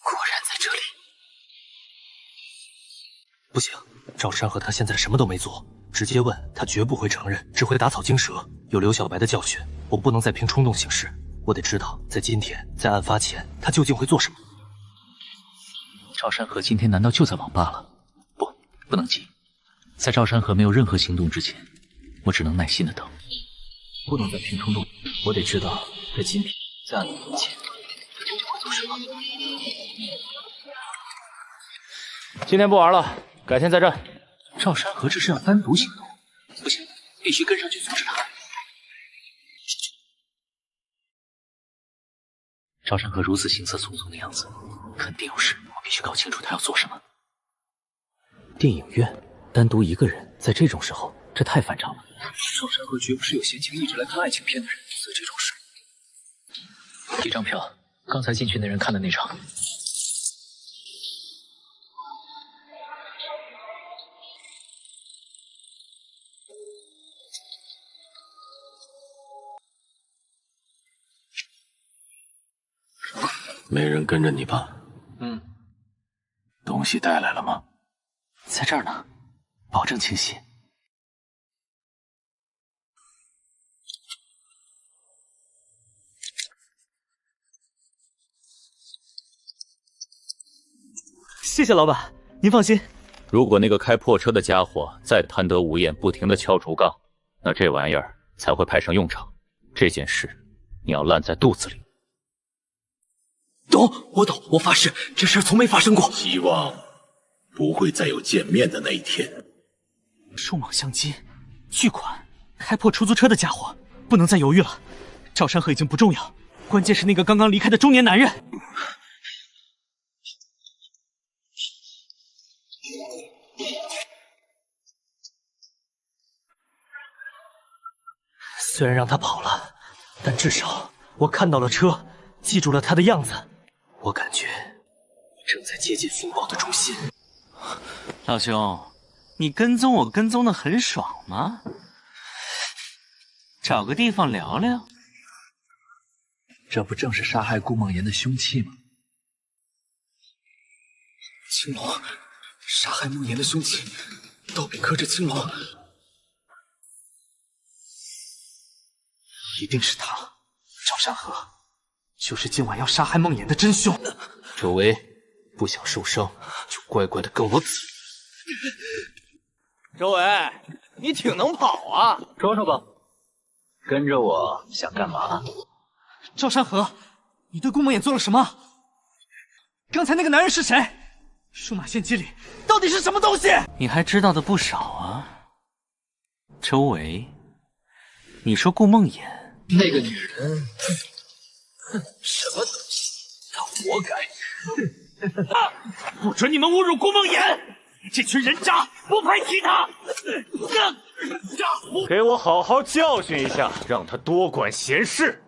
Speaker 2: 果然在这里。不行，赵山河他现在什么都没做，直接问他绝不会承认，只会打草惊蛇。有刘小白的教训，我不能再凭冲动行事。我得知道，在今天，在案发前，他究竟会做什么。
Speaker 8: 赵山河今天难道就在网吧了？不能急，在赵山河没有任何行动之前，我只能耐心的等。不能再凭冲动，我得知道，在今天，在案发前，他究竟会做什么。
Speaker 19: 今天不玩了，改天再战。
Speaker 8: 赵山河这是要单独行动，不行，必须跟上去阻止他。赵山河如此行色匆匆的样子，肯定有事，我必须搞清楚他要做什么。电影院单独一个人，在这种时候，这太反常了。赵山河绝不是有闲情逸致来看爱情片的人，在这种时候，一张票，刚才进去那人看的那场。
Speaker 5: 没人跟着你吧？
Speaker 8: 嗯，
Speaker 5: 东西带来了吗？
Speaker 8: 在这儿呢，保证清晰。
Speaker 11: 谢谢老板，您放心。
Speaker 10: 如果那个开破车的家伙再贪得无厌，不停地敲竹杠，那这玩意儿才会派上用场。这件事你要烂在肚子里。
Speaker 6: 懂，我懂，我发誓，这事儿从没发生过。
Speaker 5: 希望不会再有见面的那一天。
Speaker 11: 数码相机，巨款，开破出租车的家伙，不能再犹豫了。赵山河已经不重要，关键是那个刚刚离开的中年男人。虽然让他跑了，但至少我看到了车，记住了他的样子。我感觉正在接近风暴的中心。
Speaker 17: 老兄，你跟踪我跟踪的很爽吗？找个地方聊聊。
Speaker 8: 这不正是杀害顾梦妍的凶器吗？青龙，杀害梦妍的凶器，刀柄刻着青龙，一定是他，赵山河，就是今晚要杀害梦妍的真凶。
Speaker 19: 周薇，不想受伤，就乖乖的跟我走。
Speaker 17: 周伟，你挺能跑啊！
Speaker 8: 说说吧，跟着我想干嘛？
Speaker 11: 赵山河，你对顾梦妍做了什么？刚才那个男人是谁？数码相机里到底是什么东西？
Speaker 17: 你还知道的不少啊。周维，你说顾梦妍
Speaker 8: 那个女人，什么东西，她活该。
Speaker 14: 不准你们侮辱顾梦妍！这群人渣，不配提他！
Speaker 10: 给我好好教训一下，让他多管闲事。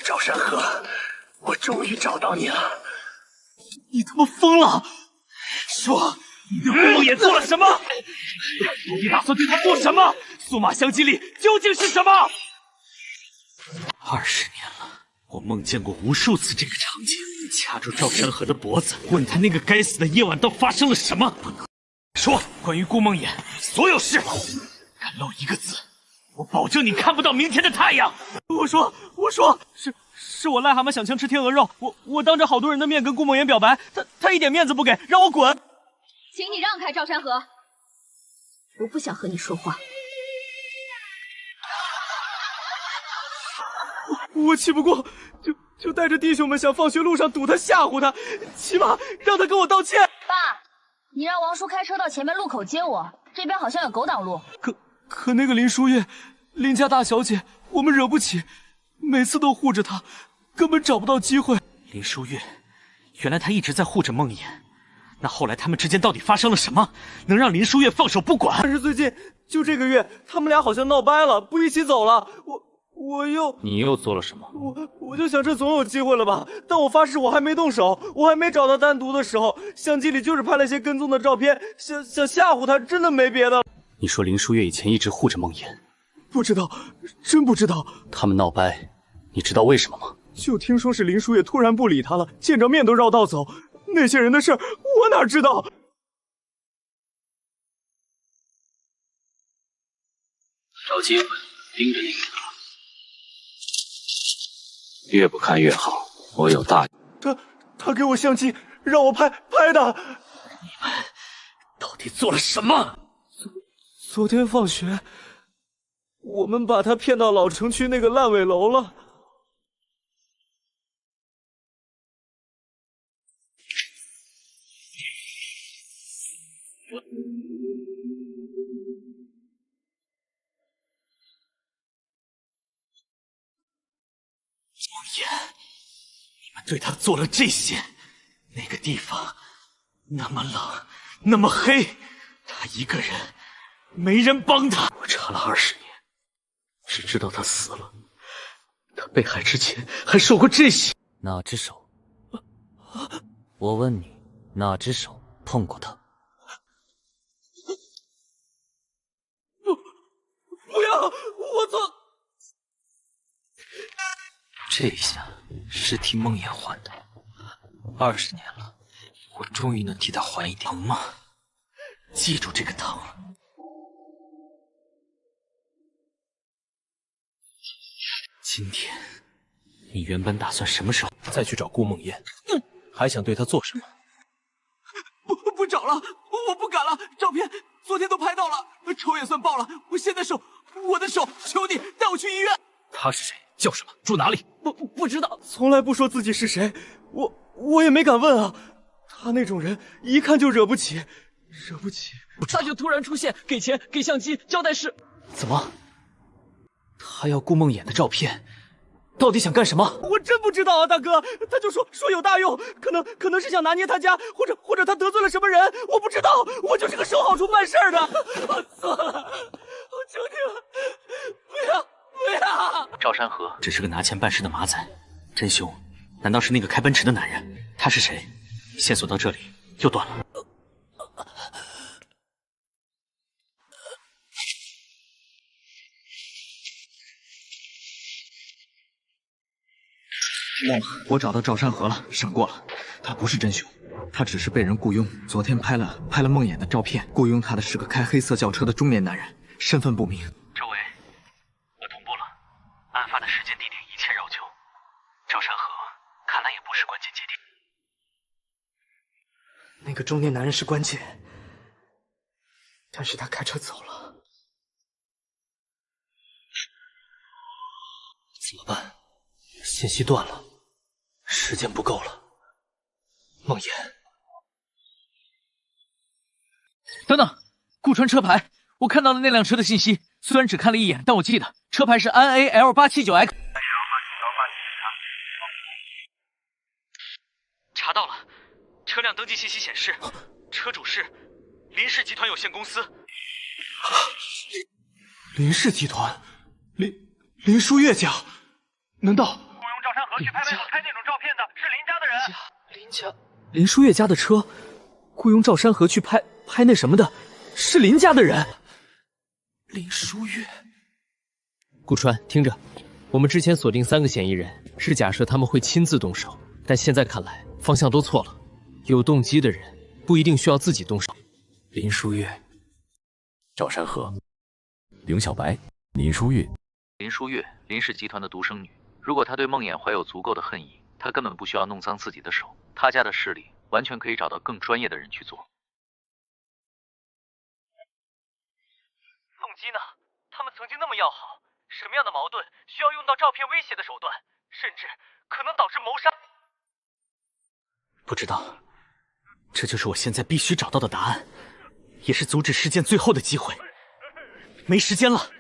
Speaker 6: 赵山河，我终于找到你了！
Speaker 11: 你他妈疯了！
Speaker 14: 说，你对顾梦妍做了什么？你打算对她做什么？数码相机里究竟是什么
Speaker 11: ？20年了，我梦见过无数次这个场景：掐住赵山河的脖子，问他那个该死的夜晚都发生了什么。不能说关于顾梦妍所有事，敢漏一个字，我保证你看不到明天的太阳。我说，是我癞蛤蟆想枪吃天鹅肉，我当着好多人的面跟顾梦妍表白，他一点面子不给，让我滚。
Speaker 18: 请你让开，赵山河，我不想和你说话。
Speaker 11: 我气不过，就带着弟兄们想放学路上堵他，吓唬他，起码让他跟我道歉。
Speaker 18: 爸，你让王叔开车到前面路口接我，这边好像有狗挡路。
Speaker 11: 可那个林书月，林家大小姐，我们惹不起，每次都护着她，根本找不到机会。林书月，原来她一直在护着梦妍。那后来他们之间到底发生了什么，能让林书月放手不管？但是最近就这个月，他们俩好像闹掰了，不一起走了。
Speaker 10: 你又做了什么？
Speaker 11: 我就想这总有机会了吧？但我发誓我还没动手，我还没找到单独的时候，相机里就是拍了些跟踪的照片，想吓唬他，真的没别的。
Speaker 8: 你说林书月以前一直护着梦妍？
Speaker 11: 不知道，真不知道。
Speaker 8: 他们闹掰，
Speaker 11: 你知道为什么吗？
Speaker 13: 就听说是林书月突然不理他了，见着面都绕道走。那些人的事儿，我哪知道？
Speaker 12: 找机会盯着那个他，越不看越好。我有大。
Speaker 13: 他给我相机，让我拍的。
Speaker 11: 你们到底做了什么？
Speaker 13: 昨天放学，我们把他骗到老城区那个烂尾楼了。
Speaker 11: 梦魇，你们对他做了这些，那个地方那么冷，那么黑，他一个人，没人帮他。我查了20年，只知道他死了。他被害之前还受过这些。
Speaker 16: 哪只手？我问你，哪只手碰过他？
Speaker 13: 不要！我做。
Speaker 11: 这一下是替梦魇还的。20年了，我终于能替他还一点。疼吗？记住这个疼。今天，你原本打算什么时候
Speaker 13: 再去找顾梦魇？还想对他做什么？
Speaker 4: 不找了，我不敢了。照片昨天都拍到了，仇也算报了。我的手，求你带我去医院。
Speaker 13: 他是谁？叫什么？住哪里？
Speaker 4: 不知道，
Speaker 13: 从来不说自己是谁，我也没敢问啊。他那种人一看就惹不起。
Speaker 4: 他就突然出现，给钱给相机，交代是。
Speaker 11: 怎么？他要顾梦魇的照片，到底想干什么？
Speaker 4: 我真不知道啊，大哥。他就说有大用，可能是想拿捏他家，或者他得罪了什么人，我不知道。我就是个收好处办事的。我错了，我求你了，不要。
Speaker 11: 赵山河只是个拿钱办事的马仔，真凶难道是那个开奔驰的男人？他是谁？线索到这里又断了。我找到赵山河了，审过了，他不是真凶，他只是被人雇佣。昨天拍了梦魇的照片，雇佣他的是个开黑色轿车的中年男人，身份不明。
Speaker 14: 周围，我同步了，案发的时间地点一切绕旧。赵山河看来也不是关键节点。
Speaker 20: 那个中年男人是关键，但是他开车走了。
Speaker 11: 怎么办？信息断了，时间不够了。梦魇，
Speaker 14: 等等，顾川车牌，我看到了那辆车的信息，虽然只看了一眼，但我记得车牌是安 AL879X。查到了，车辆登记信息显示，车主是林氏集团有限公司。
Speaker 13: 林氏集团，林书月家，难道
Speaker 14: 雇佣赵山河去拍那种照片的是林家的人？
Speaker 11: 林书月家的车，雇佣赵山河去拍那什么的，是林家的人。
Speaker 13: 林书月，
Speaker 19: 顾川，听着，我们之前锁定3个嫌疑人，是假设他们会亲自动手，但现在看来方向都错了。有动机的人不一定需要自己动手。
Speaker 11: 林书月、
Speaker 9: 赵山河、凌小白、林书月。
Speaker 10: 林书月，林氏集团的独生女。如果她对梦魇怀有足够的恨意，她根本不需要弄脏自己的手。她家的势力完全可以找到更专业的人去做。
Speaker 14: 动机呢？他们曾经那么要好，什么样的矛盾需要用到照片威胁的手段，甚至可能导致谋杀？
Speaker 11: 不知道，这就是我现在必须找到的答案，也是阻止事件最后的机会。没时间了。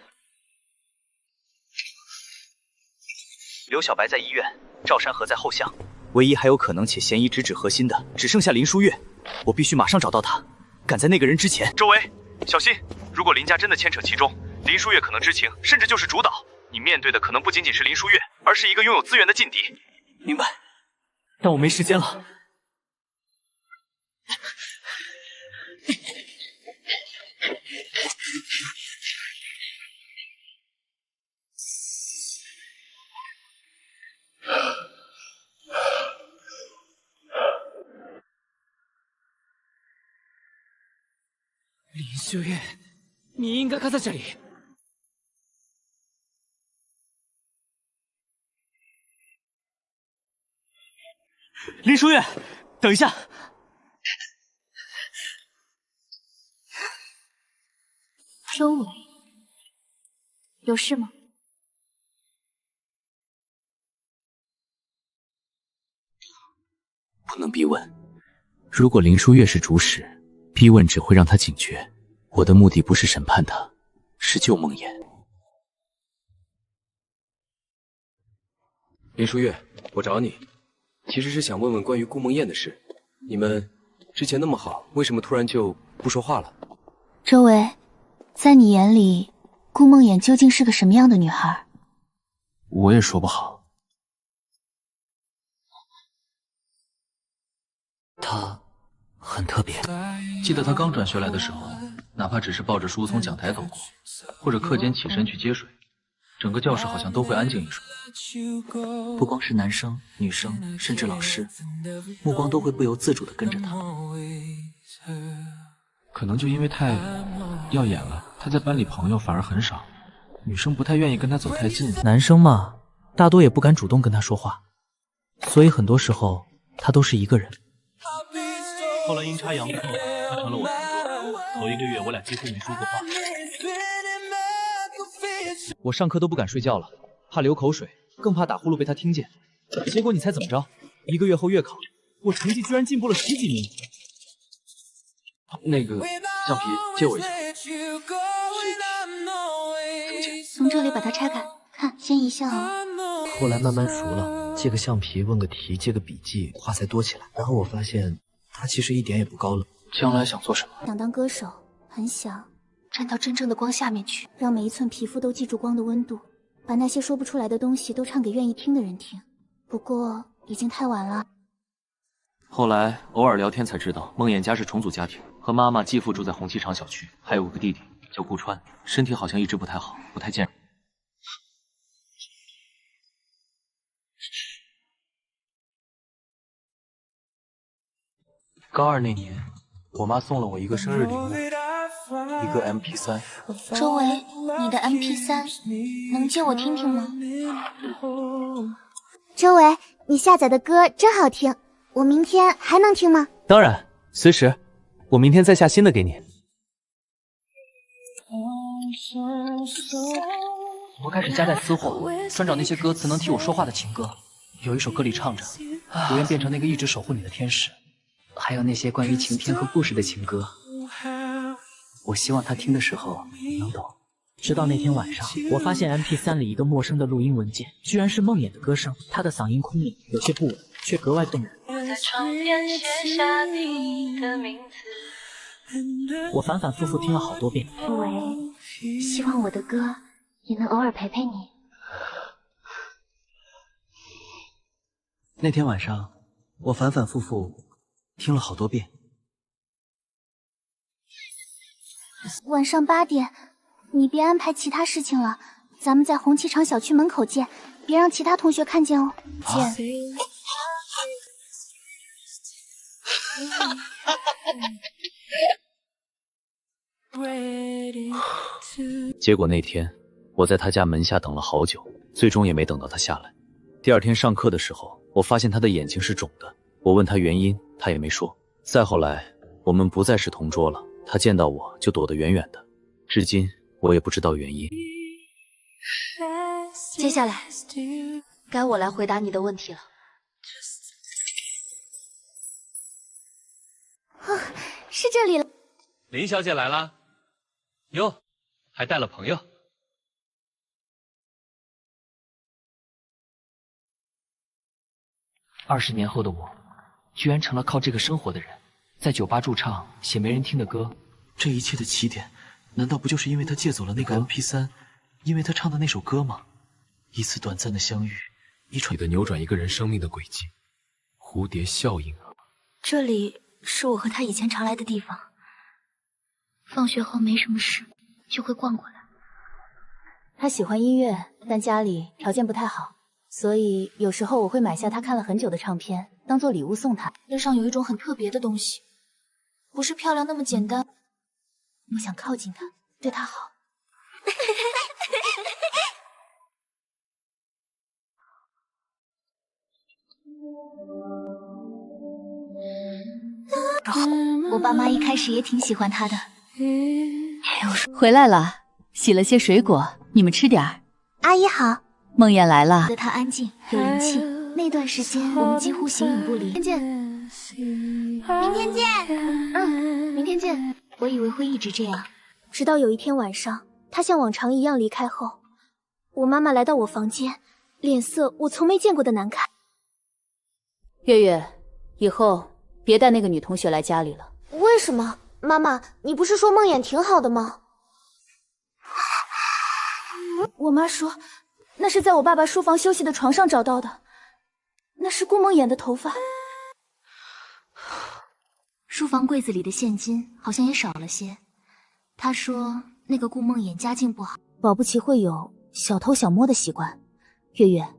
Speaker 11: 刘小白在医院，赵山河在后巷，唯一还有可能且嫌疑直指核心的，只剩下林书月。我必须马上找到他，赶在那个人之前。
Speaker 14: 周围小心，如果林家真的牵扯其中，林书月可能知情，甚至就是主导。你面对的可能不仅仅是林书月，而是一个拥有资源的劲敌。
Speaker 11: 明白，但我没时间了。秀月，你应该在这里。
Speaker 13: 林书月，等一下。
Speaker 1: 周伟，有事吗？
Speaker 8: 不能逼问。如果林书月是主使，逼问只会让他警觉。我的目的不是审判他，是救梦魇。
Speaker 21: 林书月，我找你，其实是想问问关于顾梦魇的事。你们之前那么好，为什么突然就不说话了？
Speaker 1: 周伟，在你眼里，顾梦魇究竟是个什么样的女孩？
Speaker 8: 我也说不好。
Speaker 11: 她很特别。记得她刚转学来的时候，哪怕只是抱着书从讲台走过，或者课间起身去接水，整个教室好像都会安静一瞬。
Speaker 16: 不光是男生、女生，甚至老师，目光都会不由自主地跟着她。
Speaker 11: 可能就因为太耀眼了，她在班里朋友反而很少，女生不太愿意跟她走太近。
Speaker 16: 男生嘛，大多也不敢主动跟她说话，所以很多时候她都是一个人。
Speaker 13: 后来阴差阳错，他成了我同桌。头1个月，我俩几乎没说过话。
Speaker 11: 我上课都不敢睡觉了，怕流口水，更怕打呼噜被他听见。结果你猜怎么着？1个月后月考，我成绩居然进步了10几名。那个橡皮借我一下。
Speaker 1: 从这里把它拆开，看，先一下啊。
Speaker 20: 后来慢慢熟了，借个橡皮问个题，借个笔记，话才多起来。然后我发现他其实一点也不高冷。
Speaker 11: 将来想做什么？
Speaker 1: 想当歌手，很想站到真正的光下面去，让每一寸皮肤都记住光的温度，把那些说不出来的东西都唱给愿意听的人听。不过已经太晚了。
Speaker 8: 后来偶尔聊天才知道，梦魇家是重组家庭，和妈妈、继父住在红旗厂小区，还有个弟弟叫顾川，身体好像一直不太好，不太健。
Speaker 11: 高2那年，我妈送了我一个生日礼物，一个 MP3。
Speaker 1: 周伟，你的 MP3 能借我听听吗？
Speaker 22: 周伟，你下载的歌真好听，我明天还能听吗？
Speaker 19: 当然，随时。我明天再下新的给你。
Speaker 16: 我开始夹带私货，专找那些歌词能替我说话的情歌。有一首歌里唱着，我愿变成那个一直守护你的天使。还有那些关于晴天和故事的情歌，我希望他听的时候能懂。直到那天晚上，我发现 MP3 里一个陌生的录音文件，居然是梦魇的歌声。她的嗓音空灵，有些不稳，却格外动人。我在窗边写下你的名字。我反反复复听了好多遍。
Speaker 22: 周伟，希望我的歌也能偶尔陪陪你。
Speaker 16: 那天晚上，我反反复复听了好多遍。
Speaker 22: 晚上8点，你别安排其他事情了，咱们在红旗厂小区门口见，别让其他同学看见哦。见。
Speaker 8: 结果那天我在他家门下等了好久，最终也没等到他下来。第二天上课的时候，我发现他的眼睛是肿的，我问他原因，他也没说。再后来，我们不再是同桌了，他见到我就躲得远远的，至今我也不知道原因。
Speaker 22: 接下来，该我来回答你的问题了。是这里了。
Speaker 19: 林小姐来了，哟，还带了朋友。
Speaker 16: 20年后的我，居然成了靠这个生活的人，在酒吧驻唱，写没人听的歌。
Speaker 11: 这一切的起点，难道不就是因为他借走了那个 MP3，因为他唱的那首歌吗？一次短暂的相遇，一场
Speaker 21: 你的扭转一个人生命的轨迹，蝴蝶效应啊！
Speaker 22: 这里是我和他以前常来的地方，放学后没什么事就会逛过来。
Speaker 1: 他喜欢音乐，但家里条件不太好，所以有时候我会买下他看了很久的唱片，当做礼物送他。
Speaker 22: 身上有一种很特别的东西，不是漂亮那么简单。
Speaker 1: 我想靠近他，对他好。
Speaker 22: 我爸妈一开始也挺喜欢他的。
Speaker 3: 回来了，洗了些水果，你们吃点儿。
Speaker 22: 阿姨好。
Speaker 3: 梦魇来了。
Speaker 22: 觉得他安静有灵气，那段时间我们几乎形影不离。明天见。明天见。明天见。我以为会一直这样，
Speaker 1: 直到有一天晚上，他像往常一样离开后，我妈妈来到我房间，脸色我从没见过的难看。
Speaker 3: 月月，以后别带那个女同学来家里了。
Speaker 1: 为什么？妈妈，你不是说梦魇挺好的吗？我妈说，那是在我爸爸书房休息的床上找到的，那是顾梦魇的头发。
Speaker 22: 书房柜子里的现金好像也少了些。他说那个顾梦魇家境不好，
Speaker 1: 保不齐会有小偷小摸的习惯。月月，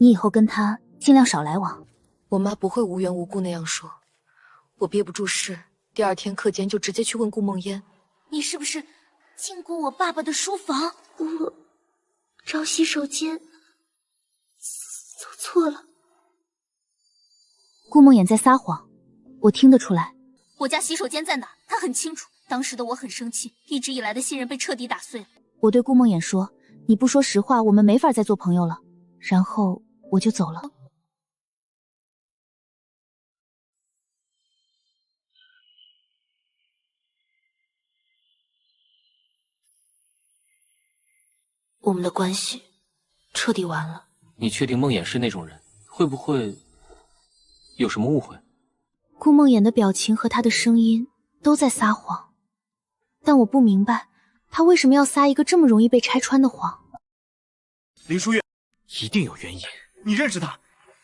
Speaker 1: 你以后跟他尽量少来往。
Speaker 15: 我妈不会无缘无故那样说，我憋不住事，第二天课间就直接去问顾梦嫣，
Speaker 22: 你是不是进过我爸爸的书房？我找洗手间走错了。
Speaker 1: 顾梦魇在撒谎，我听得出来。
Speaker 22: 我家洗手间在哪？他很清楚。当时的我很生气，一直以来的信任被彻底打碎了。
Speaker 1: 我对顾梦魇说：“你不说实话，我们没法再做朋友了。”然后我就走了。
Speaker 15: 我们的关系彻底完了。
Speaker 19: 你确定梦魇是那种人？会不会有什么误会？
Speaker 1: 顾梦魇的表情和他的声音都在撒谎，但我不明白他为什么要撒一个这么容易被拆穿的谎。
Speaker 13: 林书月，一定有原因。你认识他，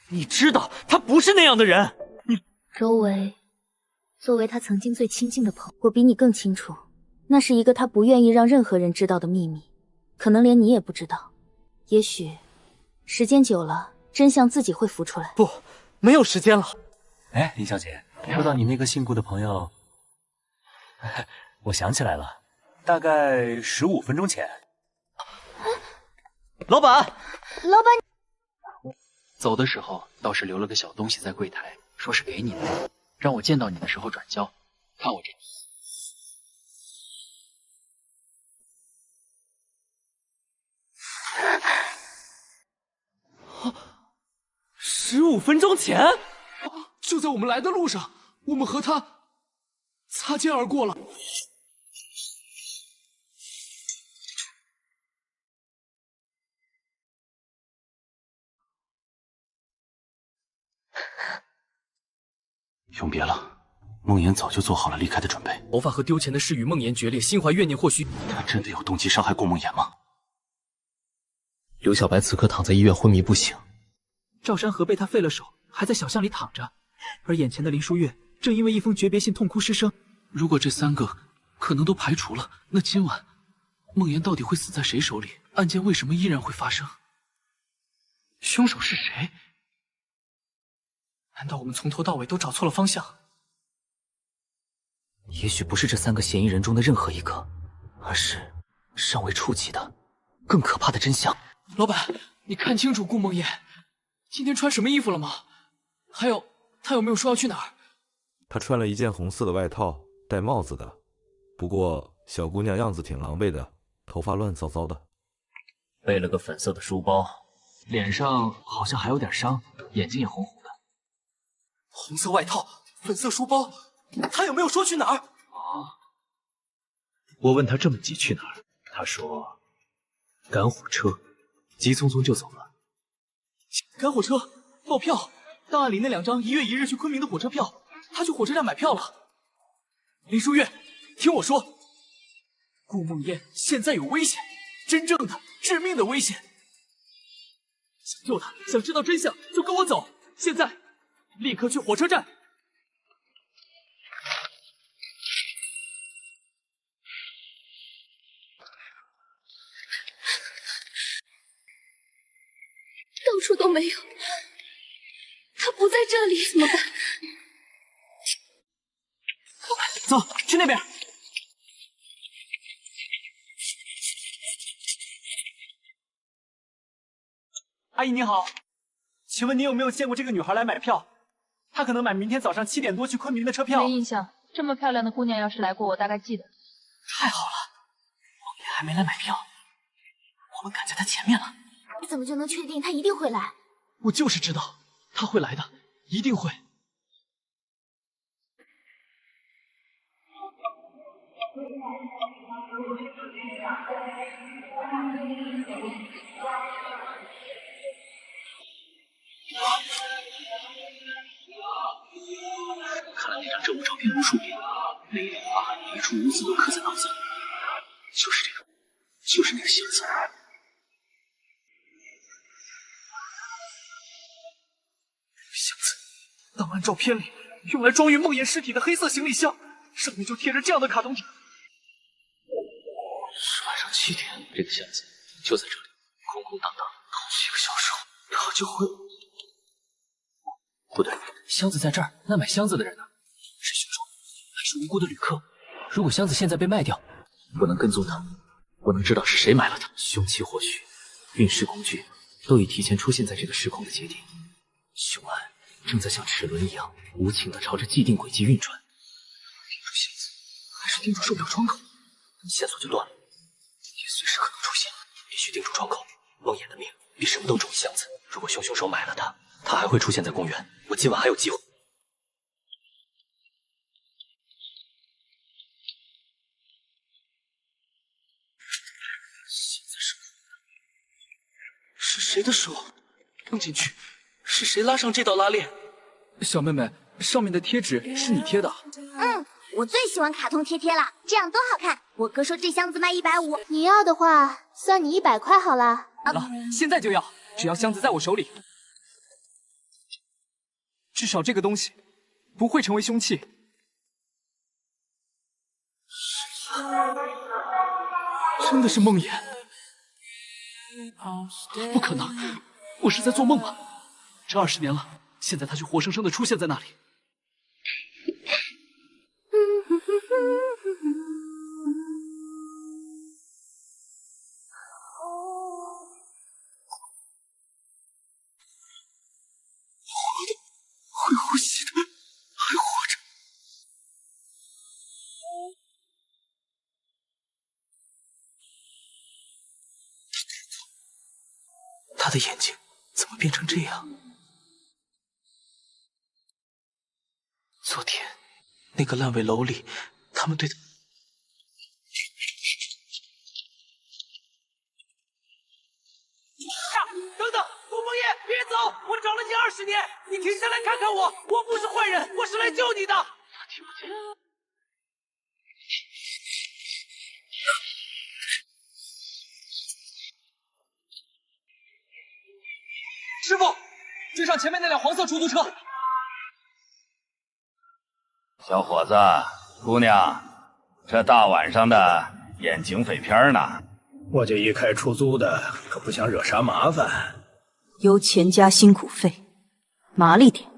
Speaker 13: 你知道他不是那样的人。
Speaker 1: 周围，作为他曾经最亲近的朋友，我比你更清楚，那是一个他不愿意让任何人知道的秘密，可能连你也不知道。也许时间久了，真相自己会浮出来。
Speaker 13: 不，没有时间了。
Speaker 8: 哎，林小姐，说到你那个姓顾的朋友，我想起来了，大概15分钟前。
Speaker 13: 老板，
Speaker 1: 老板，
Speaker 16: 走的时候倒是留了个小东西在柜台，说是给你的，让我见到你的时候转交。看我这
Speaker 13: 15分钟前，就在我们来的路上，我们和他擦肩而过了。
Speaker 9: 永别了，梦魇早就做好了离开的准备。
Speaker 16: 头发和丢钱的事与梦魇决裂，心怀怨念，或许
Speaker 9: 他真的有动机伤害顾梦魇吗？
Speaker 19: 刘小白此刻躺在医院昏迷不醒，
Speaker 16: 赵山河被他废了手，还在小巷里躺着，而眼前的林书月正因为一封诀别信痛哭失声。如果这3个可能都排除了，那今晚梦魇到底会死在谁手里？案件为什么依然会发生？凶手是谁？难道我们从头到尾都找错了方向？
Speaker 19: 也许不是这3个嫌疑人中的任何一个，而是尚未触及的更可怕的真相。
Speaker 16: 老板，你看清楚顾梦魇今天穿什么衣服了吗？还有，他有没有说要去哪儿？
Speaker 23: 他穿了一件红色的外套，戴帽子的。不过小姑娘样子挺狼狈的，头发乱糟糟的。
Speaker 10: 背了个粉色的书包，
Speaker 16: 脸上好像还有点伤，眼睛也红红的。红色外套，粉色书包，他有没有说去哪儿？
Speaker 13: 我问他这么急去哪儿，他说赶火车，急匆匆就走了。
Speaker 16: 赶火车，报票，档案里那2张1月1日去昆明的火车票，他去火车站买票了。林书月，听我说，顾梦嫣现在有危险，真正的致命的危险。想救他，想知道真相，就跟我走。现在，立刻去火车站。
Speaker 18: 到处都没有，他不在这里，怎么办？
Speaker 16: 走，去那边。
Speaker 14: 阿姨你好，请问你有没有见过这个女孩来买票？她可能买明天早上7点多去昆明的车票。
Speaker 18: 没印象，这么漂亮的姑娘要是来过，我大概记得。
Speaker 14: 太好了，梦妍还没来买票，我们赶在她前面了。
Speaker 22: 你怎么就能确定她一定会来？
Speaker 14: 我就是知道她会来的，一定会。
Speaker 8: 看了那张证物照片无数遍，每一句话、每一处污渍都刻在脑子里。就是这个，就是那个箱子。
Speaker 14: 箱子，档案照片里用来装运梦魇尸体的黑色行李箱，上面就贴着这样的卡通纸。
Speaker 8: 是晚上7点，这个箱子就在这里，空空荡荡。7个小时后，他就会……不对，箱子在这儿，那买箱子的人呢？是凶手，还是无辜的旅客？如果箱子现在被卖掉，我能跟踪他，我能知道是谁买了它。凶器或许、运尸工具都已提前出现在这个时空的节点，凶案正在像齿轮一样无情地朝着既定轨迹运转。盯住箱子，还是盯住售票窗口？线索就断了，也随时可能出现，必须盯住窗口。梦魇的命比什么都重，箱子。如果凶手买了它，他还会出现在公园。我今晚还有机会。现在是空的，是谁的手扔进去？是谁拉上这道拉链？
Speaker 14: 小妹妹，上面的贴纸是你贴的？
Speaker 22: 我最喜欢卡通贴贴了，这样多好看。我哥说这箱子卖150，你要的话算你100块好了。
Speaker 14: 好了，现在就要，只要箱子在我手里。至少这个东西不会成为凶器。真的是梦魇？不可能，我是在做梦吗？这20年了，现在他就活生生的出现在那里。会呼吸的，还活着。他的眼睛怎么变成这样？昨天那个烂尾楼里，他们对他……等等，顾梦魇，别走！我找了你20年，你停下来看看我，我不是坏人，我是来救你的。他听不见。师傅，追上前面那辆黄色出租车。
Speaker 10: 小伙子，姑娘，这大晚上的演警匪片呢？
Speaker 2: 我这一开出租的，可不想惹啥麻烦。
Speaker 3: 由钱加辛苦费，麻利点。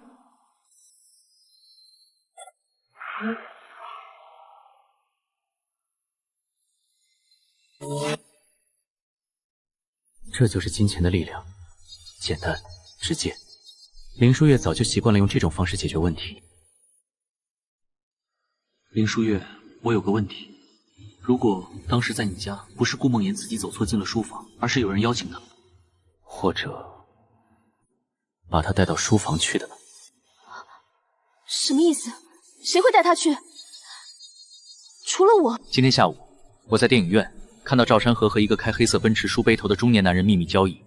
Speaker 8: 这就是金钱的力量，简单直接。林书月早就习惯了用这种方式解决问题。林书月，我有个问题，如果当时在你家不是顾梦妍自己走错进了书房，而是有人邀请她，或者把她带到书房去的呢？
Speaker 1: 什么意思？谁会带她去？除了我。
Speaker 8: 今天下午，我在电影院看到赵山河和一个开黑色奔驰书背头的中年男人秘密交易，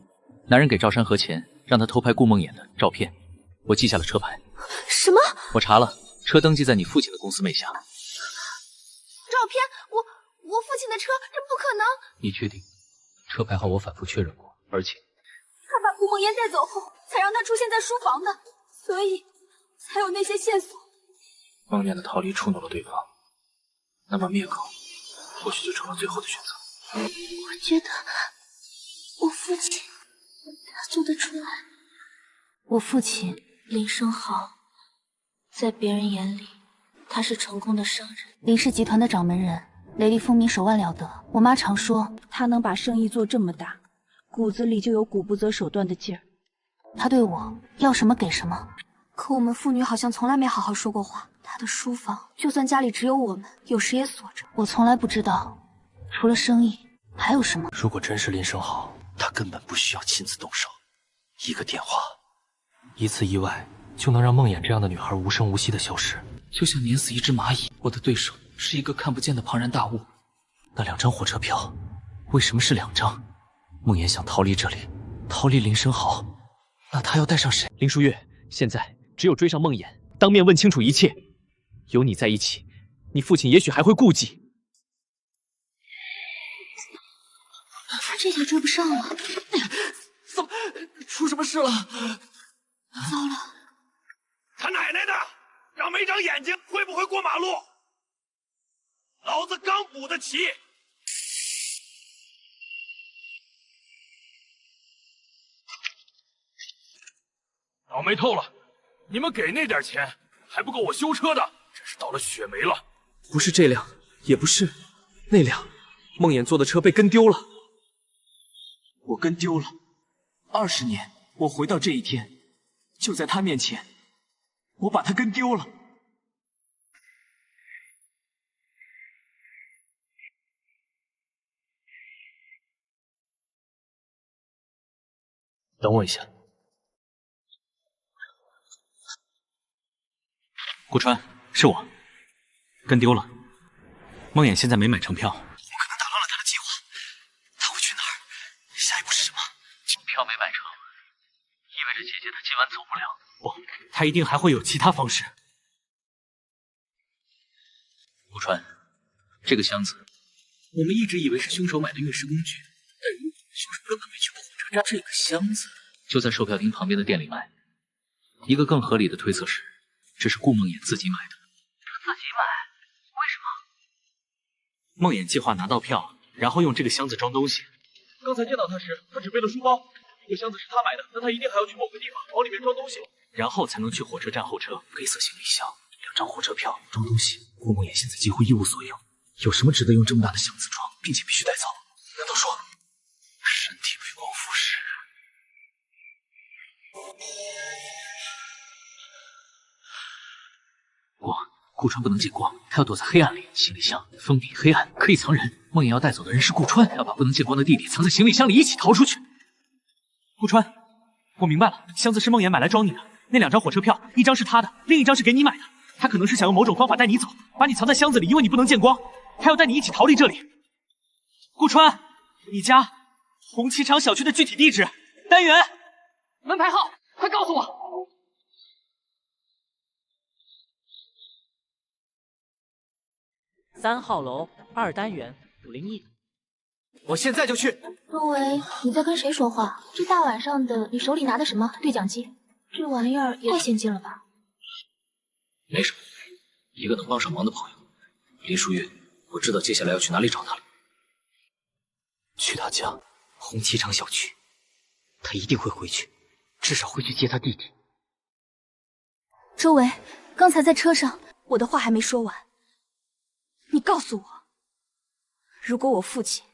Speaker 8: 男人给赵山河钱，让他偷拍顾梦妍的照片。我记下了车牌。
Speaker 1: 什么？
Speaker 8: 我查了，车登记在你父亲的公司名下。
Speaker 1: 照片，我父亲的车，这不可能。
Speaker 8: 你确定？车牌号我反复确认过，而且
Speaker 1: 他把顾梦妍带走后，才让他出现在书房的，所以才有那些线索。
Speaker 8: 梦魇的逃离触怒了对方，那么灭口或许就成了最后的选择。
Speaker 22: 我觉得我父亲他做得出来。我父亲林生豪，在别人眼里，他是成功的商人，
Speaker 1: 林氏集团的掌门人，雷厉风鸣，手腕了得。我妈常说，
Speaker 5: 他能把生意做这么大，
Speaker 22: 骨子里就有古不择手段的劲儿。
Speaker 1: 他对我要什么给什么，
Speaker 22: 可我们父女好像从来没好好说过话。他的书房，就算家里只有我们，有时也锁着。
Speaker 1: 我从来不知道，除了生意还有什么。
Speaker 8: 如果真是林生豪，他根本不需要亲自动手，一个电话，一次意外就能让梦魇这样的女孩无声无息的消失，就像碾死一只蚂蚁。我的对手是一个看不见的庞然大物。那2张火车票，为什么是2张？梦魇想逃离这里，逃离林生豪，那他要带上谁？
Speaker 19: 林书月，现在只有追上梦魇，当面问清楚一切。有你在一起，你父亲也许还会顾忌。
Speaker 22: 他这下追不上了。
Speaker 4: 怎么出什么事了？
Speaker 22: 糟了！
Speaker 6: 他奶奶的，长没长眼睛？会不会过马路？老子刚补的齐。
Speaker 13: 倒霉透了！你们给那点钱还不够我修车的，真是倒了血霉了。
Speaker 19: 不是这辆，也不是那辆，梦魇坐的车被跟丢了。我跟丢了20年，我回到这一天，就在他面前，我把他跟丢了。
Speaker 8: 等我一下。顾川，是我，跟丢了。梦魇现在没买成票，我可能打乱了他的计划。他会去哪儿？下一步是什么？
Speaker 16: 票没买成，意味着姐姐她今晚走不了。
Speaker 8: 不，他一定还会有其他方式。
Speaker 16: 顾川，这个箱子，我们一直以为是凶手买的运尸工具，但如果凶手根本没去过火车站，这个箱子就在售票亭旁边的店里卖。一个更合理的推测是，这是顾梦魇自己买的。自己买？为什么？
Speaker 8: 梦魇计划拿到票，然后用这个箱子装东西。
Speaker 13: 刚才见到他时，他只背了书包，这个箱子是他买的，那他一定还要去某个地方往里面装东西，
Speaker 8: 然后才能去火车站候车。黑色行李箱，2张火车票，装东西。顾梦魇现在几乎一无所有，有什么值得用这么大的箱子装，并且必须带走？难道说身体被光腐蚀？顾川不能见光，他要躲在黑暗里。行李箱封闭，黑暗可以藏人。梦魇要带走的人是顾川，要把不能见光的弟弟藏在行李箱里，一起逃出去。
Speaker 19: 顾川，我明白了，箱子是梦魇买来装你的。那2张火车票，一张是他的，另一张是给你买的。他可能是想用某种方法带你走，把你藏在箱子里，因为你不能见光，他要带你一起逃离这里。顾川，你家红旗厂小区的具体地址，单元，
Speaker 16: 门牌号，快告诉我。
Speaker 5: 3号楼2单元501。
Speaker 19: 我现在就去。
Speaker 1: 周维，你在跟谁说话？这大晚上的，你手里拿的什么？对讲机？这玩意儿也太先进了吧？
Speaker 8: 没什么，一个能帮上忙的朋友。林书月，我知道接下来要去哪里找他了。去他家，红旗厂小区。他一定会回去，至少会去接他弟弟。
Speaker 1: 周维，刚才在车上，
Speaker 22: 我的话还没说完。你告诉我，如果我父亲，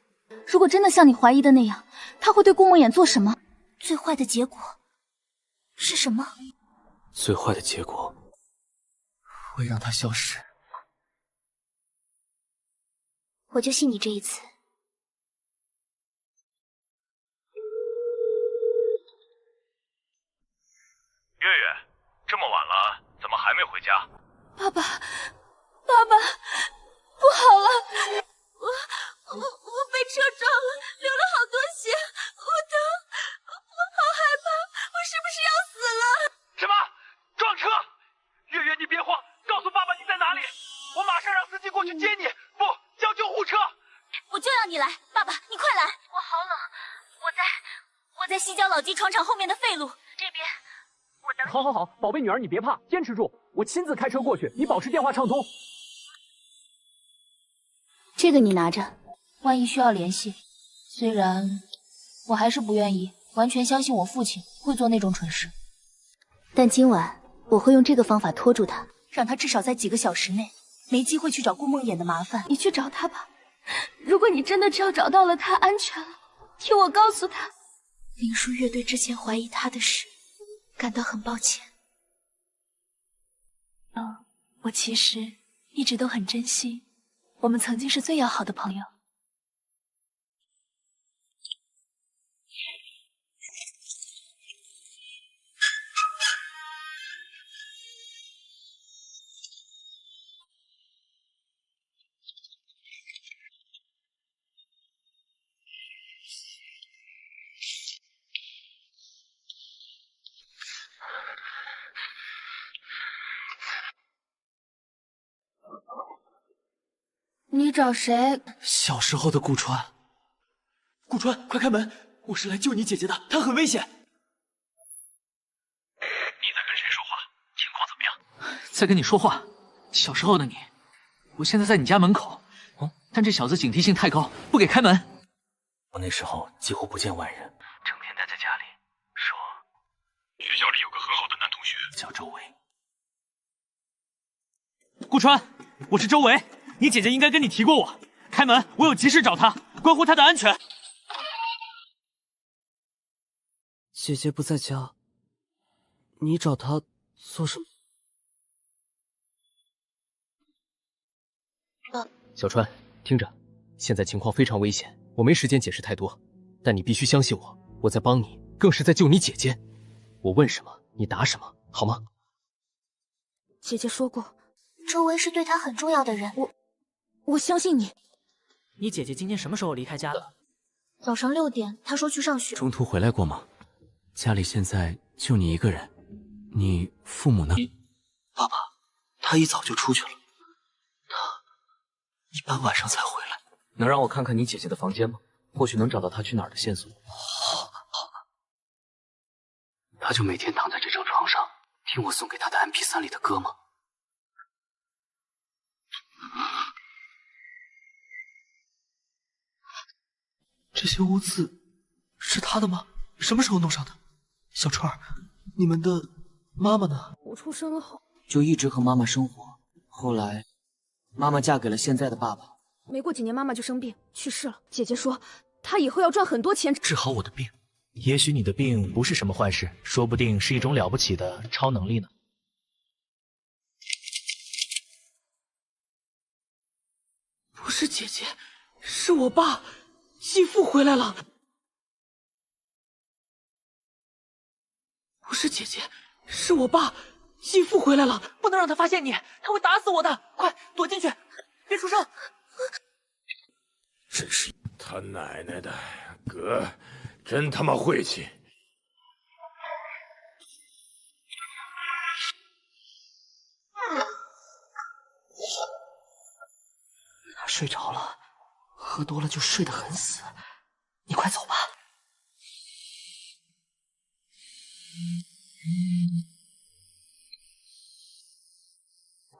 Speaker 1: 如果真的像你怀疑的那样，他会对顾梦魇做什么？
Speaker 22: 最坏的结果是什么？
Speaker 8: 最坏的结果会让他消失。
Speaker 22: 我就信你这一次。
Speaker 14: 月月，这么晚了，怎么还没回家？
Speaker 22: 爸爸，爸爸，不好了！我被车撞了，流了好多血，好疼，我好害怕，我是不是要死了？
Speaker 14: 什么？撞车？月月，你别慌，告诉爸爸你在哪里，我马上让司机过去接你，不，叫救护车。
Speaker 22: 我就让你来，爸爸，你快来！我好冷，我在西郊老机床厂后面的废路这边。
Speaker 16: 好，宝贝女儿，你别怕，坚持住，我亲自开车过去，你保持电话畅通。
Speaker 1: 这个你拿着，万一需要联系。虽然我还是不愿意完全相信我父亲会做那种蠢事，但今晚我会用这个方法拖住他，
Speaker 22: 让他至少在几个小时内没机会去找顾梦魇的麻烦。
Speaker 1: 你去找他吧，如果你真的只要找到了他安全了，听我告诉他，
Speaker 22: 林书月对之前怀疑他的事感到很抱歉。我其实一直都很珍惜，我们曾经是最要好的朋友。
Speaker 1: 你找谁？
Speaker 19: 小时候的顾川。顾川，快开门！我是来救你姐姐的，她很危险。
Speaker 14: 你在跟谁说话？情况怎么样？
Speaker 16: 在跟你说话。小时候的你，我现在在你家门口。但这小子警惕性太高，不给开门。
Speaker 8: 我那时候几乎不见外人，
Speaker 14: 整天待在家里，说学校里有个很好的男同学
Speaker 8: 叫周维。
Speaker 19: 顾川，我是周维。你姐姐应该跟你提过我，开门，我有急事找她，关乎她的安全。
Speaker 7: 姐姐不在家，你找她做什么？
Speaker 21: 小川，听着，现在情况非常危险，我没时间解释太多，但你必须相信我，我在帮你，更是在救你姐姐。我问什么，你答什么，好吗？
Speaker 1: 姐姐说过，
Speaker 22: 周维是对她很重要的人。
Speaker 1: 我相信你。
Speaker 5: 你姐姐今天什么时候离开家的？
Speaker 22: 早上6点，她说去上学。
Speaker 8: 中途回来过吗？家里现在就你一个人，你父母呢？
Speaker 7: 爸爸，他一早就出去了，他一般晚上才回来。
Speaker 21: 能让我看看你姐姐的房间吗？或许能找到她去哪儿的线索。
Speaker 7: 好。他就每天躺在这张床上，听我送给他的 MP3 里的歌吗？这些污渍是他的吗？什么时候弄上的？小川，你们的妈妈呢？
Speaker 1: 我出生了后
Speaker 7: 就一直和妈妈生活，后来妈妈嫁给了现在的爸爸。
Speaker 1: 没过几年，妈妈就生病去世了。姐姐说，她以后要赚很多钱
Speaker 7: 治好我的病。
Speaker 13: 也许你的病不是什么坏事，说不定是一种了不起的超能力呢。
Speaker 7: 不是姐姐，是我爸，继父回来了。不是姐姐，是我爸，继父回来了。
Speaker 19: 不能让他发现你，他会打死我的！快躲进去，别出声！
Speaker 23: 真是他奶奶的，哥，真他妈晦气！
Speaker 7: 他睡着了，喝多了就睡得很死。你快走吧。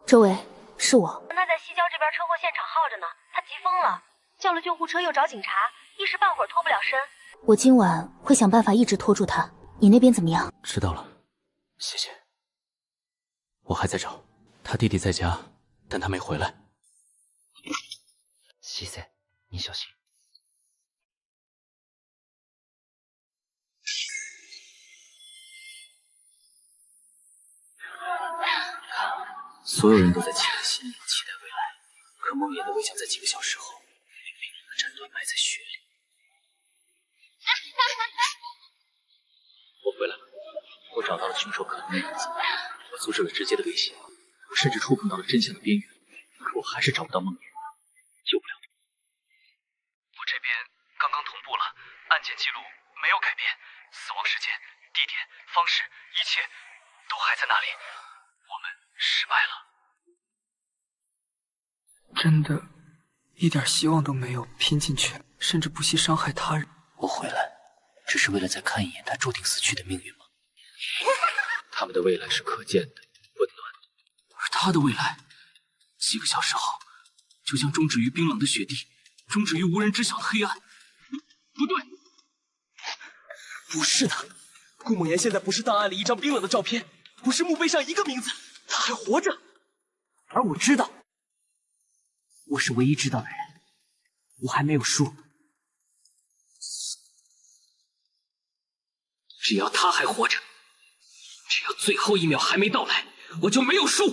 Speaker 1: 周伟，是我。
Speaker 22: 他在西郊这边车祸现场耗着呢，他急疯了，叫了救护车又找警察，一时半会儿脱不了身。
Speaker 1: 我今晚会想办法一直拖住他。你那边怎么样？
Speaker 8: 知道了，谢谢。我还在找他弟弟在家，但他没回来。
Speaker 7: 西塞，你小心。
Speaker 8: 所有人都在期待新年，期待未来，可梦魇的围墙在几个小时后被冰冷的斩断，埋在雪里。我回来了，我找到了凶手可能的影子，我阻止了直接的威胁，我甚至触碰到了真相的边缘，可我还是找不到梦魇，救不了他。
Speaker 14: 我这边刚刚同步了，案件记录没有改变，死亡时间、地点、方式，一切都还在那里。我们失败了。
Speaker 7: 真的，一点希望都没有，拼尽全力，甚至不惜伤害他人。我回来，只是为了再看一眼他注定死去的命运吗？
Speaker 21: 他们的未来是可见的、温暖的，
Speaker 7: 而他的未来，几个小时后，就将终止于冰冷的雪地，终止于无人知晓的黑暗。不对，不是的，顾梦妍现在不是档案里一张冰冷的照片，不是墓碑上一个名字，他还活着。而我知道，我是唯一知道的人，我还没有输。
Speaker 6: 只要他还活着，只要最后1秒还没到来，我就没有输。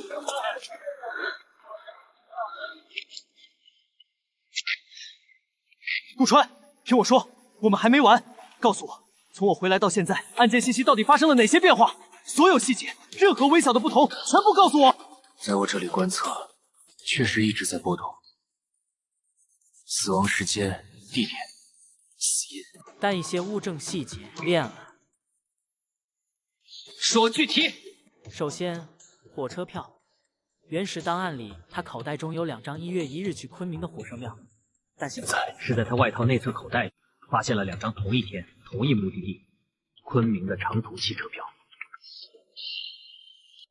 Speaker 19: 顾川，听我说，我们还没完。告诉我，从我回来到现在，案件信息到底发生了哪些变化？所有细节，任何微小的不同，全部告诉我。
Speaker 16: 在我这里观测，确实一直在波动。死亡时间、地点、死因，
Speaker 5: 但一些物证细节变了。
Speaker 6: 说具体。
Speaker 5: 首先，火车票。原始档案里，他口袋中有2张1月1日去昆明的火车票，但现在
Speaker 16: 是在他外套内侧口袋里发现了2张同一天、同一目的地——昆明的长途汽车票。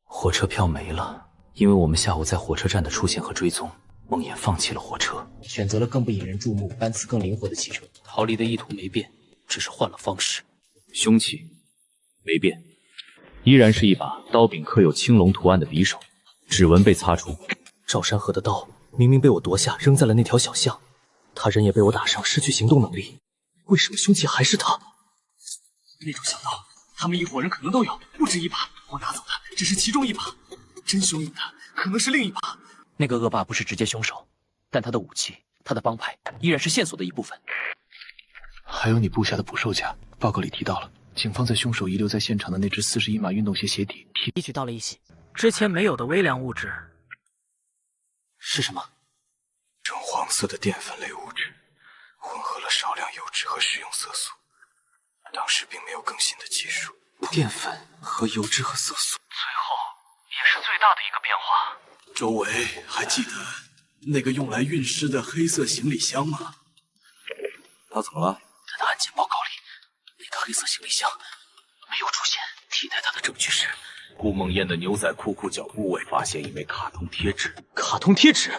Speaker 8: 火车票没了，因为我们下午在火车站的出现和追踪，梦魇放弃了火车，
Speaker 16: 选择了更不引人注目、班次更灵活的汽车。逃离的意图没变，只是换了方式。
Speaker 10: 凶器没变，依然是一把刀柄刻有青龙图案的匕首，指纹被擦除。
Speaker 21: 赵山河的刀明明被我夺下，扔在了那条小巷，他人也被我打伤，失去行动能力。为什么凶器还是他？
Speaker 19: 那种小刀，他们一伙人可能都有，不止一把。我拿走的只是其中一把，真凶用的可能是另一把。
Speaker 16: 那个恶霸不是直接凶手，但他的武器、他的帮派依然是线索的一部分。
Speaker 12: 还有你部下的捕兽夹，报告里提到了，警方在凶手遗留在现场的那只41码运动鞋鞋底
Speaker 5: 提取到了一些之前没有的微量物质。
Speaker 21: 是什么？
Speaker 12: 橙黄色的淀粉类物质，混合了少量油脂和食用色素。当时并没有更新的技术。
Speaker 21: 淀粉和油脂和色素，
Speaker 14: 最后也是最大的一个变化。
Speaker 4: 周围还记得那个用来运尸的黑色行李箱吗？
Speaker 11: 他怎么了？
Speaker 16: 他的案件报告里，那个黑色行李箱没有出现，替代他的证据是
Speaker 10: 顾梦魇的牛仔裤裤脚部位发现一枚卡通贴纸。
Speaker 19: 卡通贴纸？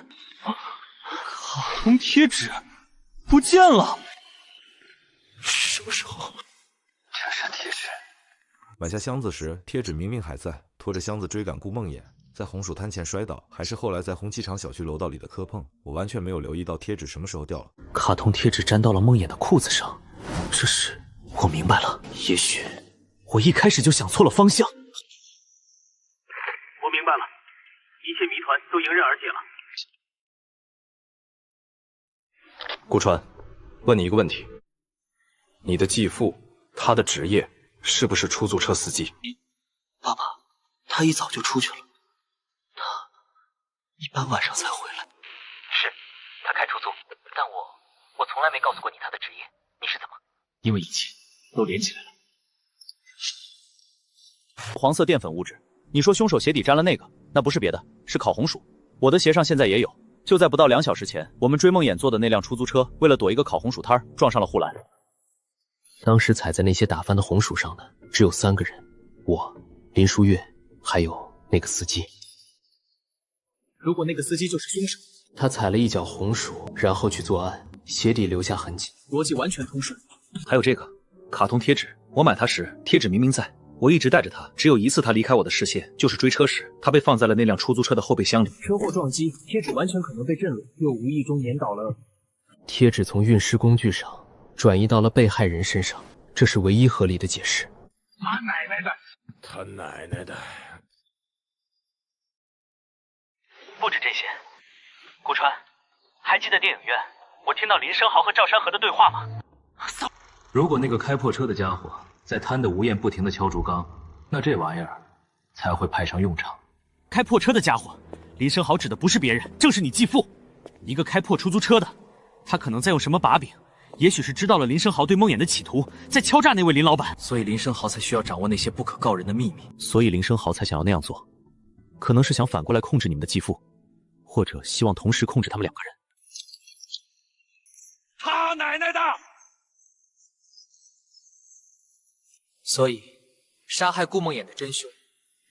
Speaker 19: 卡通贴纸不见了？什么时候？
Speaker 16: 这是贴纸。
Speaker 23: 买下箱子时，贴纸明明还在，拖着箱子追赶顾梦魇，在红薯摊前摔倒，还是后来在红旗厂小区楼道里的磕碰，我完全没有留意到贴纸什么时候掉了。
Speaker 21: 卡通贴纸粘到了梦魇的裤子上，这是我明白了，也许我一开始就想错了方向。
Speaker 14: 我明白了，一切谜团都迎刃而解了。
Speaker 17: 顾川，问你一个问题：你的继父，他的职业是不是出租车司机？
Speaker 21: 爸爸，他一早就出去了，他一般晚上才回来。
Speaker 16: 是，他开出租，但我从来没告诉过你他的职业，你是怎么？
Speaker 19: 因为一切都连起来了。
Speaker 11: 黄色淀粉物质，你说凶手鞋底沾了那个，那不是别的，是烤红薯。我的鞋上现在也有。就在不到2小时前，我们追梦魇坐的那辆出租车，为了躲一个烤红薯摊撞上了护栏。
Speaker 21: 当时踩在那些打翻的红薯上的只有3个人，我、林书月，还有那个司机。
Speaker 19: 如果那个司机就是凶手，
Speaker 21: 他踩了一脚红薯，然后去作案，鞋底留下痕迹，
Speaker 19: 逻辑完全通顺。
Speaker 11: 还有这个卡通贴纸，我买它时贴纸明明在，我一直带着它，只有一次它离开我的视线，就是追车时，它被放在了那辆出租车的后备箱里。
Speaker 19: 车祸撞击，贴纸完全可能被震落，又无意中粘倒了。
Speaker 21: 贴纸从运尸工具上转移到了被害人身上，这是唯一合理的解释。
Speaker 14: 他奶奶的！
Speaker 23: 他奶奶的！
Speaker 14: 不止这些，顾川，还记得电影院我听到林生豪和赵山河的对话吗？
Speaker 8: 如果那个开破车的家伙在贪得无厌不停地敲竹杠，那这玩意儿才会派上用场。
Speaker 19: 开破车的家伙，林生豪指的不是别人，正是你继父，一个开破出租车的。他可能在用什么把柄，也许是知道了林生豪对梦魇的企图，在敲诈那位林老板，
Speaker 16: 所以林生豪才需要掌握那些不可告人的秘密。
Speaker 11: 所以林生豪才想要那样做，可能是想反过来控制你们的继父，或者希望同时控制他们2个人。
Speaker 14: 他奶奶的！
Speaker 16: 所以，杀害顾梦魇的真凶，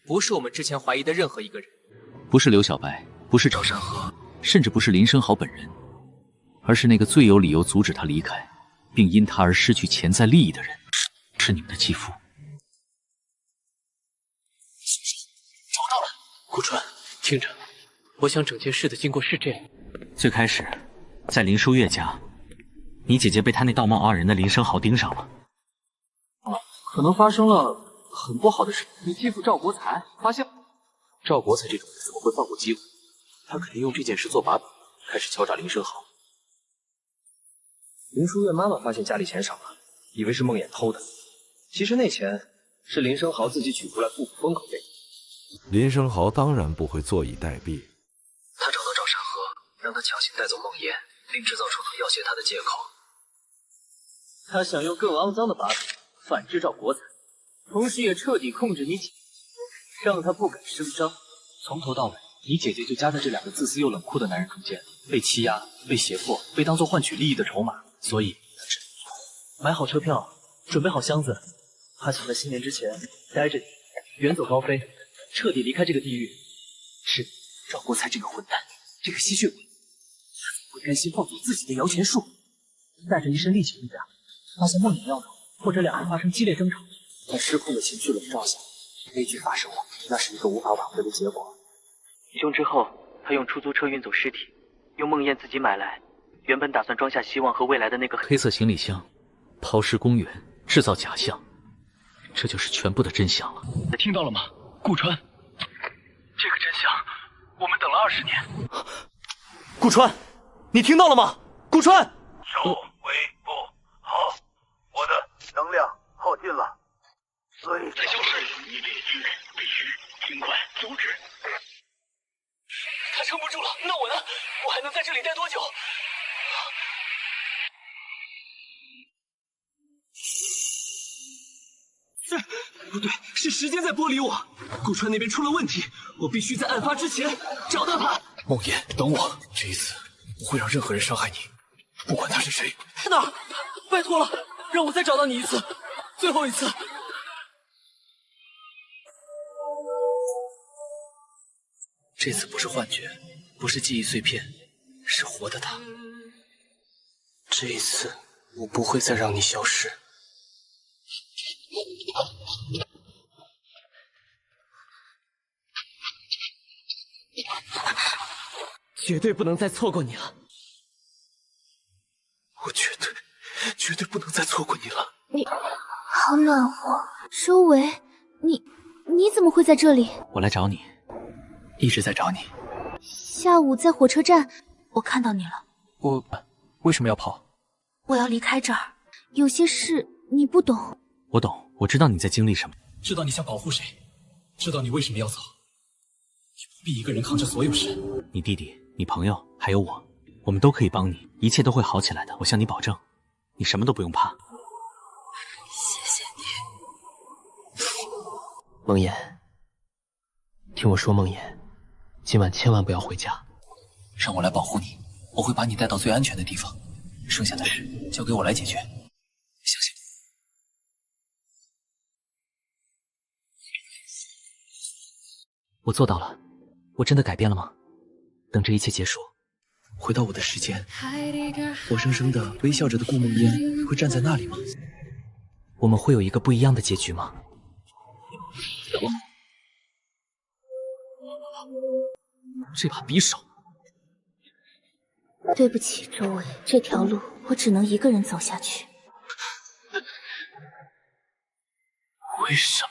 Speaker 16: 不是我们之前怀疑的任何一个人，
Speaker 10: 不是刘小白，不是赵山河，甚至不是林生豪本人，而是那个最有理由阻止他离开，并因他而失去潜在利益的人，是你们的继父。
Speaker 16: 找到了，顾川，听着，我想整件事的经过是这样：
Speaker 19: 最开始，在林书月家，你姐姐被他那道貌岸然的林生豪盯上了。
Speaker 16: 可能发生了很不好的事。你继父赵国才发现，
Speaker 21: 赵国才这种人怎么会放过机会？他肯定用这件事做把柄，开始敲诈林生豪。林书月妈妈发现家里钱少了，以为是梦魇偷的，其实那钱是林生豪自己取出来付封口费。
Speaker 23: 林生豪当然不会坐以待毙。
Speaker 21: 他找到赵山河，让他强行带走梦魇，并制造出他要挟他的借口。
Speaker 16: 他想用更肮脏的把柄反制赵国才，同时也彻底控制你姐，让他不敢声张。从头到尾，你姐姐就夹在这两个自私又冷酷的男人中间，被欺压、被胁迫、被当作换取利益的筹码。所以，他只能买好车票，准备好箱子，他想在新年之前待着你，远走高飞，彻底离开这个地狱。是赵国才这个混蛋，这个吸血鬼，他怎么会甘心放走自己的摇钱树？带着一身戾气回家，发现梦魇要走，或者两人发生激烈争吵，在失控的情绪笼罩下，悲剧发生了，那是一个无法挽回的结果。
Speaker 9: 凶之后，他用出租车运走尸体，用梦魇自己买来，原本打算装下希望和未来的那个
Speaker 10: 黑色行李箱，抛尸公园，制造假象，这就是全部的真相了。
Speaker 14: 听到了吗，顾川？这个真相，我们等了20年。
Speaker 4: 顾川，你听到了吗？顾川，
Speaker 6: 手尾部好，我的能量耗尽了，所以
Speaker 14: 在消失，你必须尽快阻止。他撑不住了，那我呢？我还能在这里待多久？
Speaker 4: 不对，是时间在剥离我。顾川那边出了问题，我必须在案发之前找到他。
Speaker 12: 梦魇，等我，这一次不会让任何人伤害你，不管他是谁。
Speaker 4: 在哪儿？拜托了，让我再找到你一次，最后一次。
Speaker 16: 这次不是幻觉，不是记忆碎片，是活的他。
Speaker 12: 这一次，我不会再让你消失。
Speaker 4: 绝对不能再错过你了！
Speaker 12: 我绝对不能再错过你了！
Speaker 1: 你好暖和，周围，你怎么会在这里？
Speaker 10: 我来找你，
Speaker 16: 一直在找你。
Speaker 1: 下午在火车站，我看到你了。
Speaker 16: 我为什么要跑？
Speaker 1: 我要离开这儿，有些事你不懂。
Speaker 10: 我懂，我知道你在经历什么，
Speaker 12: 知道你想保护谁，知道你为什么要走。你不必一个人扛着所有事。
Speaker 10: 你弟弟、你朋友还有我们都可以帮你，一切都会好起来的，我向你保证，你什么都不用怕。
Speaker 22: 谢谢你，
Speaker 21: 梦魇，听我说，梦魇，今晚千万不要回家，
Speaker 16: 让我来保护你，我会把你带到最安全的地方，剩下的事交给我来解决。相信
Speaker 10: 我做到了，我真的改变了吗？等这一切结束，
Speaker 16: 回到我的时间，活生生的微笑着的顾梦嫣会站在那里吗？
Speaker 10: 我们会有一个不一样的结局吗？
Speaker 16: 这把匕首。
Speaker 1: 对不起，周伟，这条路我只能一个人走下去。
Speaker 16: 为什么？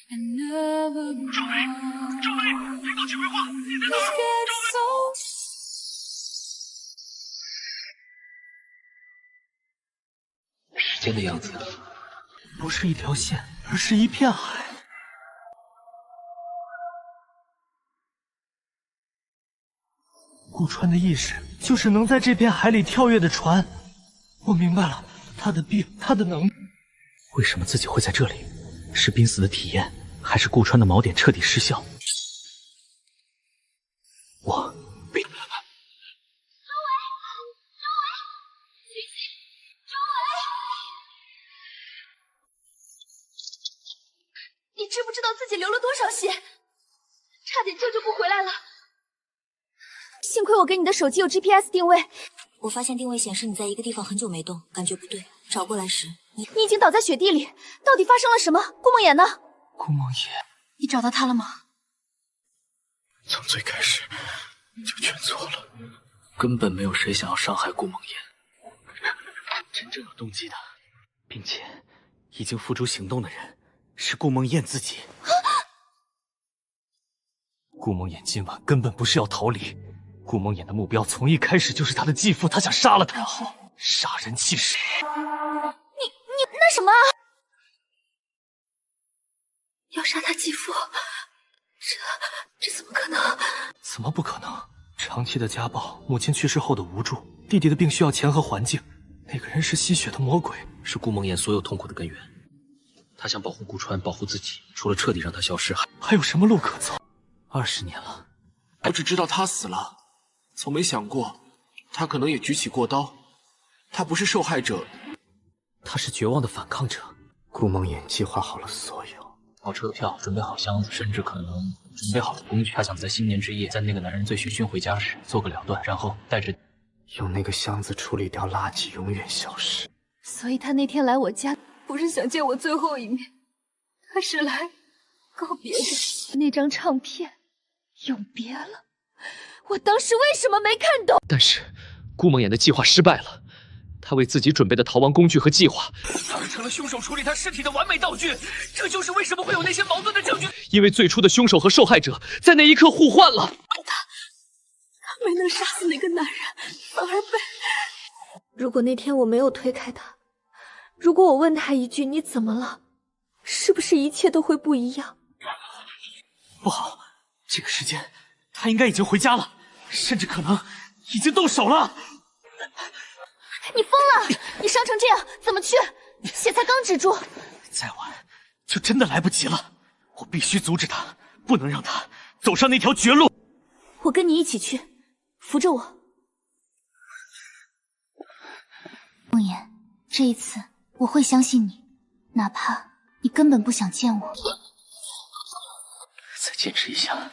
Speaker 14: 周围，听到指挥话，你在哪儿？
Speaker 16: 时间的样子，不是一条线，而是一片海。顾川的意识就是能在这片海里跳跃的船。我明白了，他的病，他的能力。
Speaker 10: 为什么自己会在这里？是濒死的体验，还是顾川的锚点彻底失效？我被
Speaker 18: 周伟，醒醒！周伟，你知不知道自己流了多少血？差点救不回来了。幸亏我给你的手机有 GPS 定位。
Speaker 22: 我发现定位显示你在一个地方很久没动，感觉不对。找过来时，你
Speaker 1: 已经倒在雪地里，到底发生了什么？顾梦魇呢？
Speaker 16: 顾梦魇，
Speaker 1: 你找到他了吗？
Speaker 12: 从最开始就全错了，
Speaker 16: 根本没有谁想要伤害顾梦魇。
Speaker 13: 真正有动机的，并且已经付诸行动的人，是顾梦魇自己。顾梦魇今晚根本不是要逃离，顾梦魇的目标从一开始就是他的继父，他想杀了他，然后杀人弃尸。
Speaker 18: 你那什么？要杀他继父？这怎么可能？
Speaker 13: 怎么不可能？长期的家暴，母亲去世后的无助，弟弟的病需要钱和环境，那个人是吸血的魔鬼，
Speaker 21: 是顾梦魇所有痛苦的根源。他想保护顾川，保护自己，除了彻底让他消失，
Speaker 13: 还有什么路可走
Speaker 21: ？20年了，
Speaker 2: 我只知道他死了，从没想过他可能也举起过刀。他不是受害者，
Speaker 21: 他是绝望的反抗者。
Speaker 12: 顾梦魇计划好了所有，
Speaker 16: 跑车票，准备好箱子，甚至可能准备好了工具。他想在新年之夜，在那个男人醉醺醺回家时做个了断，然后带着
Speaker 12: 用那个箱子处理掉垃圾，永远消失。
Speaker 18: 所以他那天来我家，不是想见我最后一面，他是来告别的。那张唱片永别了，我当时为什么没看懂？
Speaker 21: 但是顾梦魇的计划失败了，他为自己准备的逃亡工具和计划，
Speaker 14: 他们成了凶手处理他尸体的完美道具，这就是为什么会有那些矛盾的证据。
Speaker 21: 因为最初的凶手和受害者在那一刻互换了。
Speaker 18: 他没能杀死那个男人，反而被……如果那天我没有推开他，如果我问他一句你怎么了，是不是一切都会不一样？
Speaker 13: 不好，这个时间他应该已经回家了，甚至可能已经动手了。
Speaker 18: 你疯了！你伤成这样怎么去？血才刚止住，
Speaker 13: 再晚就真的来不及了。我必须阻止他，不能让他走上那条绝路。
Speaker 18: 我跟你一起去，扶着我。
Speaker 1: 梦魇，这一次我会相信你，哪怕你根本不想见我。
Speaker 21: 再坚持一下，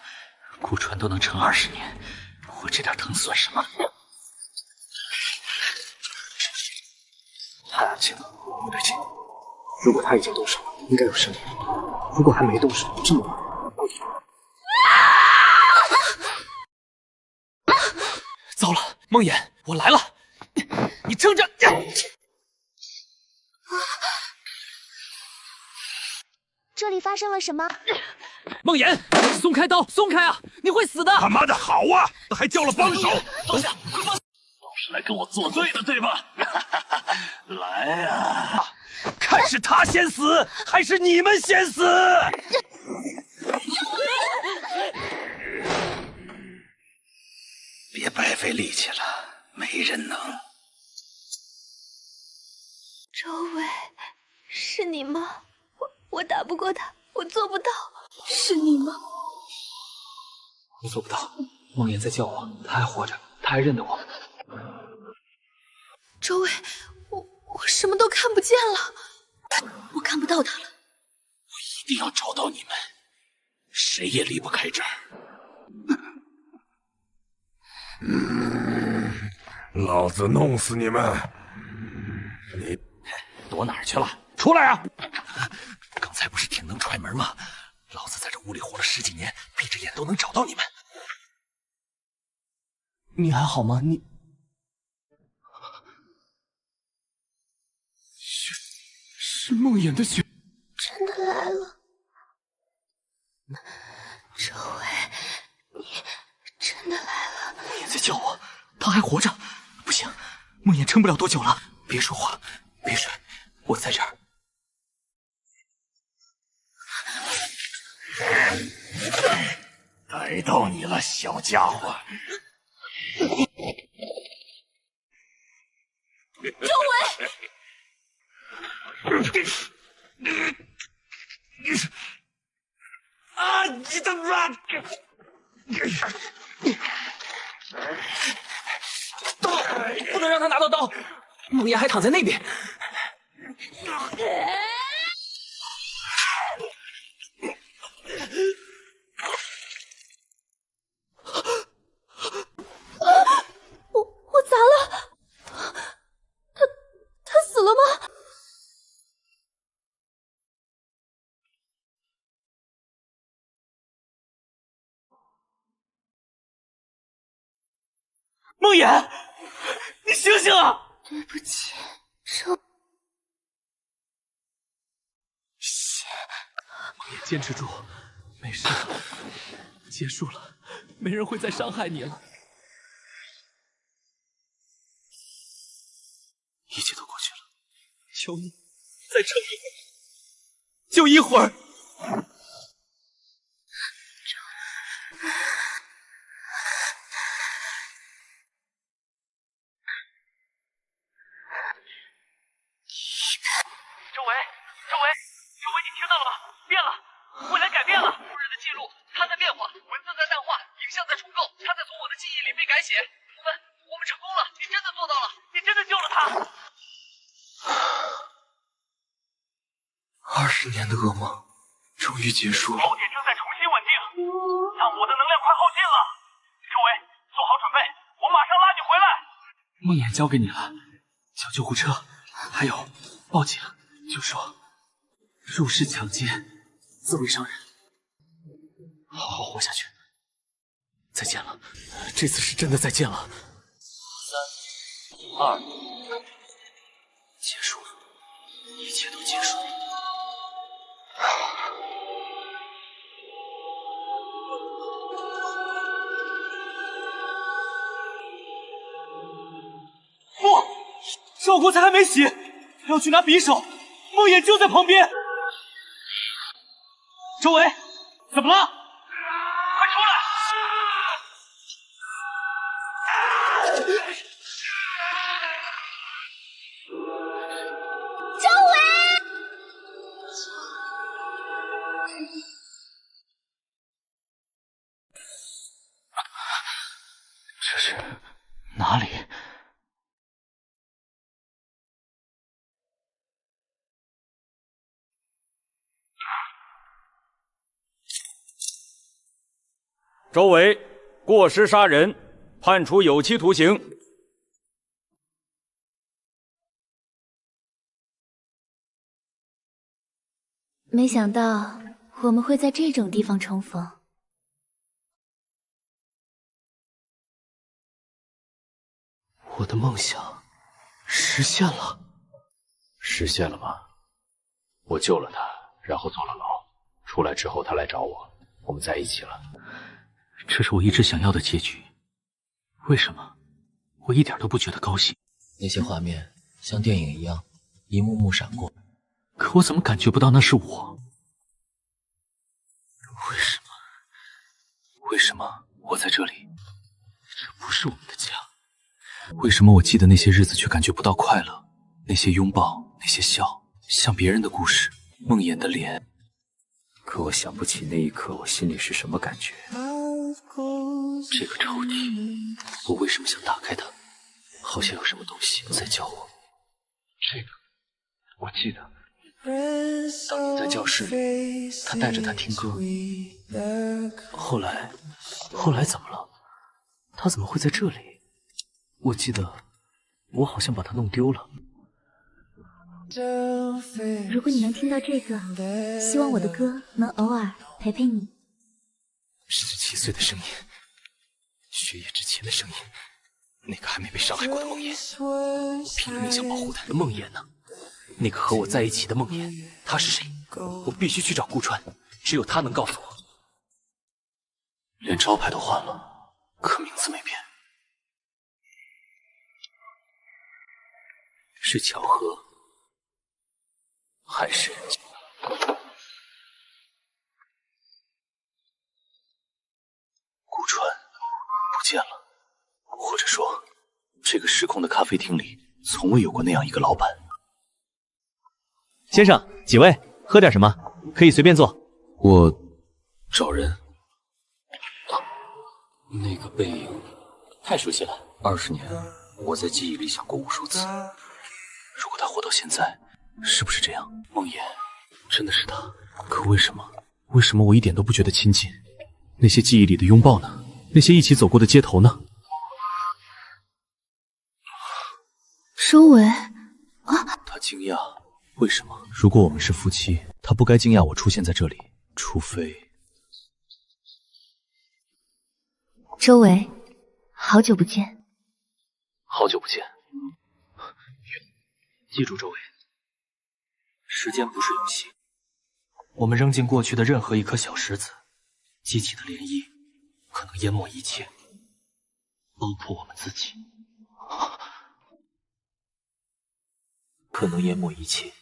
Speaker 21: 顾川都能撑20年，我这点疼算什么？
Speaker 12: 太安静了，不对劲。如果他已经动手，应该有声音；如果还没动手，这么晚，
Speaker 13: 糟了，梦魇，我来了！你撑着！
Speaker 22: 这里发生了什么？
Speaker 13: 梦魇，松开刀，松开啊！你会死的！
Speaker 6: 他妈的好啊，还叫了帮手！
Speaker 13: 放下，快放下！
Speaker 6: 都是来跟我作对的，对吧？来啊，看是他先死，还是你们先死！别白费力气了，没人能。
Speaker 18: 周伟，是你吗？我打不过他，我做不到，是你吗？
Speaker 21: 我做不到。梦魇在叫我，他还活着，他还认得我。
Speaker 18: 周伟，我什么都看不见了，我看不到他了。
Speaker 6: 我一定要找到你们，谁也离不开这儿。老子弄死你们！你
Speaker 13: 躲哪儿去了？出来啊！
Speaker 6: 刚才不是挺能踹门吗？老子在这屋里活了10几年，闭着眼都能找到你们。
Speaker 12: 你还好吗？你血是梦魇的血，
Speaker 18: 真的来了。周伟，你真的来了。
Speaker 13: 梦魇在叫我，他还活着。不行，梦魇撑不了多久了。别说话，别睡，我在这儿。
Speaker 6: 逮到你了，小家伙！
Speaker 18: 周伟，
Speaker 6: 啊！你他妈！
Speaker 13: 不能让他拿到刀。梦魇还躺在那边。
Speaker 18: 我砸了，他死了吗？
Speaker 13: 梦魇，你醒醒啊！
Speaker 18: 对不起，
Speaker 21: 梦魇，坚持住，没事的，结束了，没人会再伤害你了。一切都过去了，求你再撑一会儿，就一会儿。
Speaker 14: 周围，你听到了吗？变了，未来改变了。故人的记录，它在变化，文字在淡化，影像在重构，它在从我的记忆里被改写。我们成功了，你真的做到了，你真的救了他。
Speaker 12: 20年的噩梦终于结束了。
Speaker 14: 锚点正在重新稳定，但我的能量快耗尽了。周围，做好准备，我马上拉你回来。
Speaker 21: 梦魇交给你了，叫救护车，还有报警，就说入室抢劫，自卫伤人，好好活下去。再见了，这次是真的再见了。3、2，结束了，一切都结束了。
Speaker 19: 不，手锅才还没洗，他要去拿匕首，梦魇就在旁边。周围，怎么了？快出来！
Speaker 22: 周围，
Speaker 8: 这是哪里？
Speaker 3: 周围过失杀人，判处有期徒刑。
Speaker 1: 没想到我们会在这种地方重逢。
Speaker 8: 我的梦想实现了。
Speaker 10: 实现了吗？我救了他，然后坐了牢，出来之后他来找我，我们在一起了。
Speaker 8: 这是我一直想要的结局。为什么我一点都不觉得高兴？
Speaker 16: 那些画面像电影一样一幕幕闪过，
Speaker 8: 可我怎么感觉不到那是我？为什么我在这里？这不是我们的家。为什么我记得那些日子却感觉不到快乐？那些拥抱，那些笑，像别人的故事，梦魇的脸。可我想不起那一刻我心里是什么感觉。这个抽屉，我为什么想打开它？好像有什么东西在叫我。这个，我记得，当年在教室里，他带着它听歌。后来怎么了？他怎么会在这里？我记得，我好像把它弄丢了。
Speaker 22: 如果你能听到这个，希望我的歌能偶尔陪陪你。
Speaker 8: 17岁的声音，血液之前的声音，那个还没被伤害过的梦魇，我拼了命想保护他的梦魇呢？那个和我在一起的梦魇，他是谁？我必须去找顾川，只有他能告诉我。连招牌都换了，可名字没变。是巧合，还是顾川不见了？或者说，这个时空的咖啡厅里从未有过那样一个老板。
Speaker 19: 先生，几位，喝点什么？可以随便坐。
Speaker 8: 我找人。那个背影太熟悉了，20年，我在记忆里想过无数次。如果他活到现在，是不是这样？梦魇真的是他，可为什么我一点都不觉得亲近？那些记忆里的拥抱呢？那些一起走过的街头呢？
Speaker 1: 收尾
Speaker 8: 他惊讶，为什么？如果我们是夫妻，他不该惊讶我出现在这里，除非……
Speaker 22: 周围，好久不见。
Speaker 8: 好久不见。
Speaker 21: 记住，周伟，时间不是游戏。我们扔进过去的任何一颗小石子，激起的涟漪可能淹没一切，包括我们自己。可能淹没一切。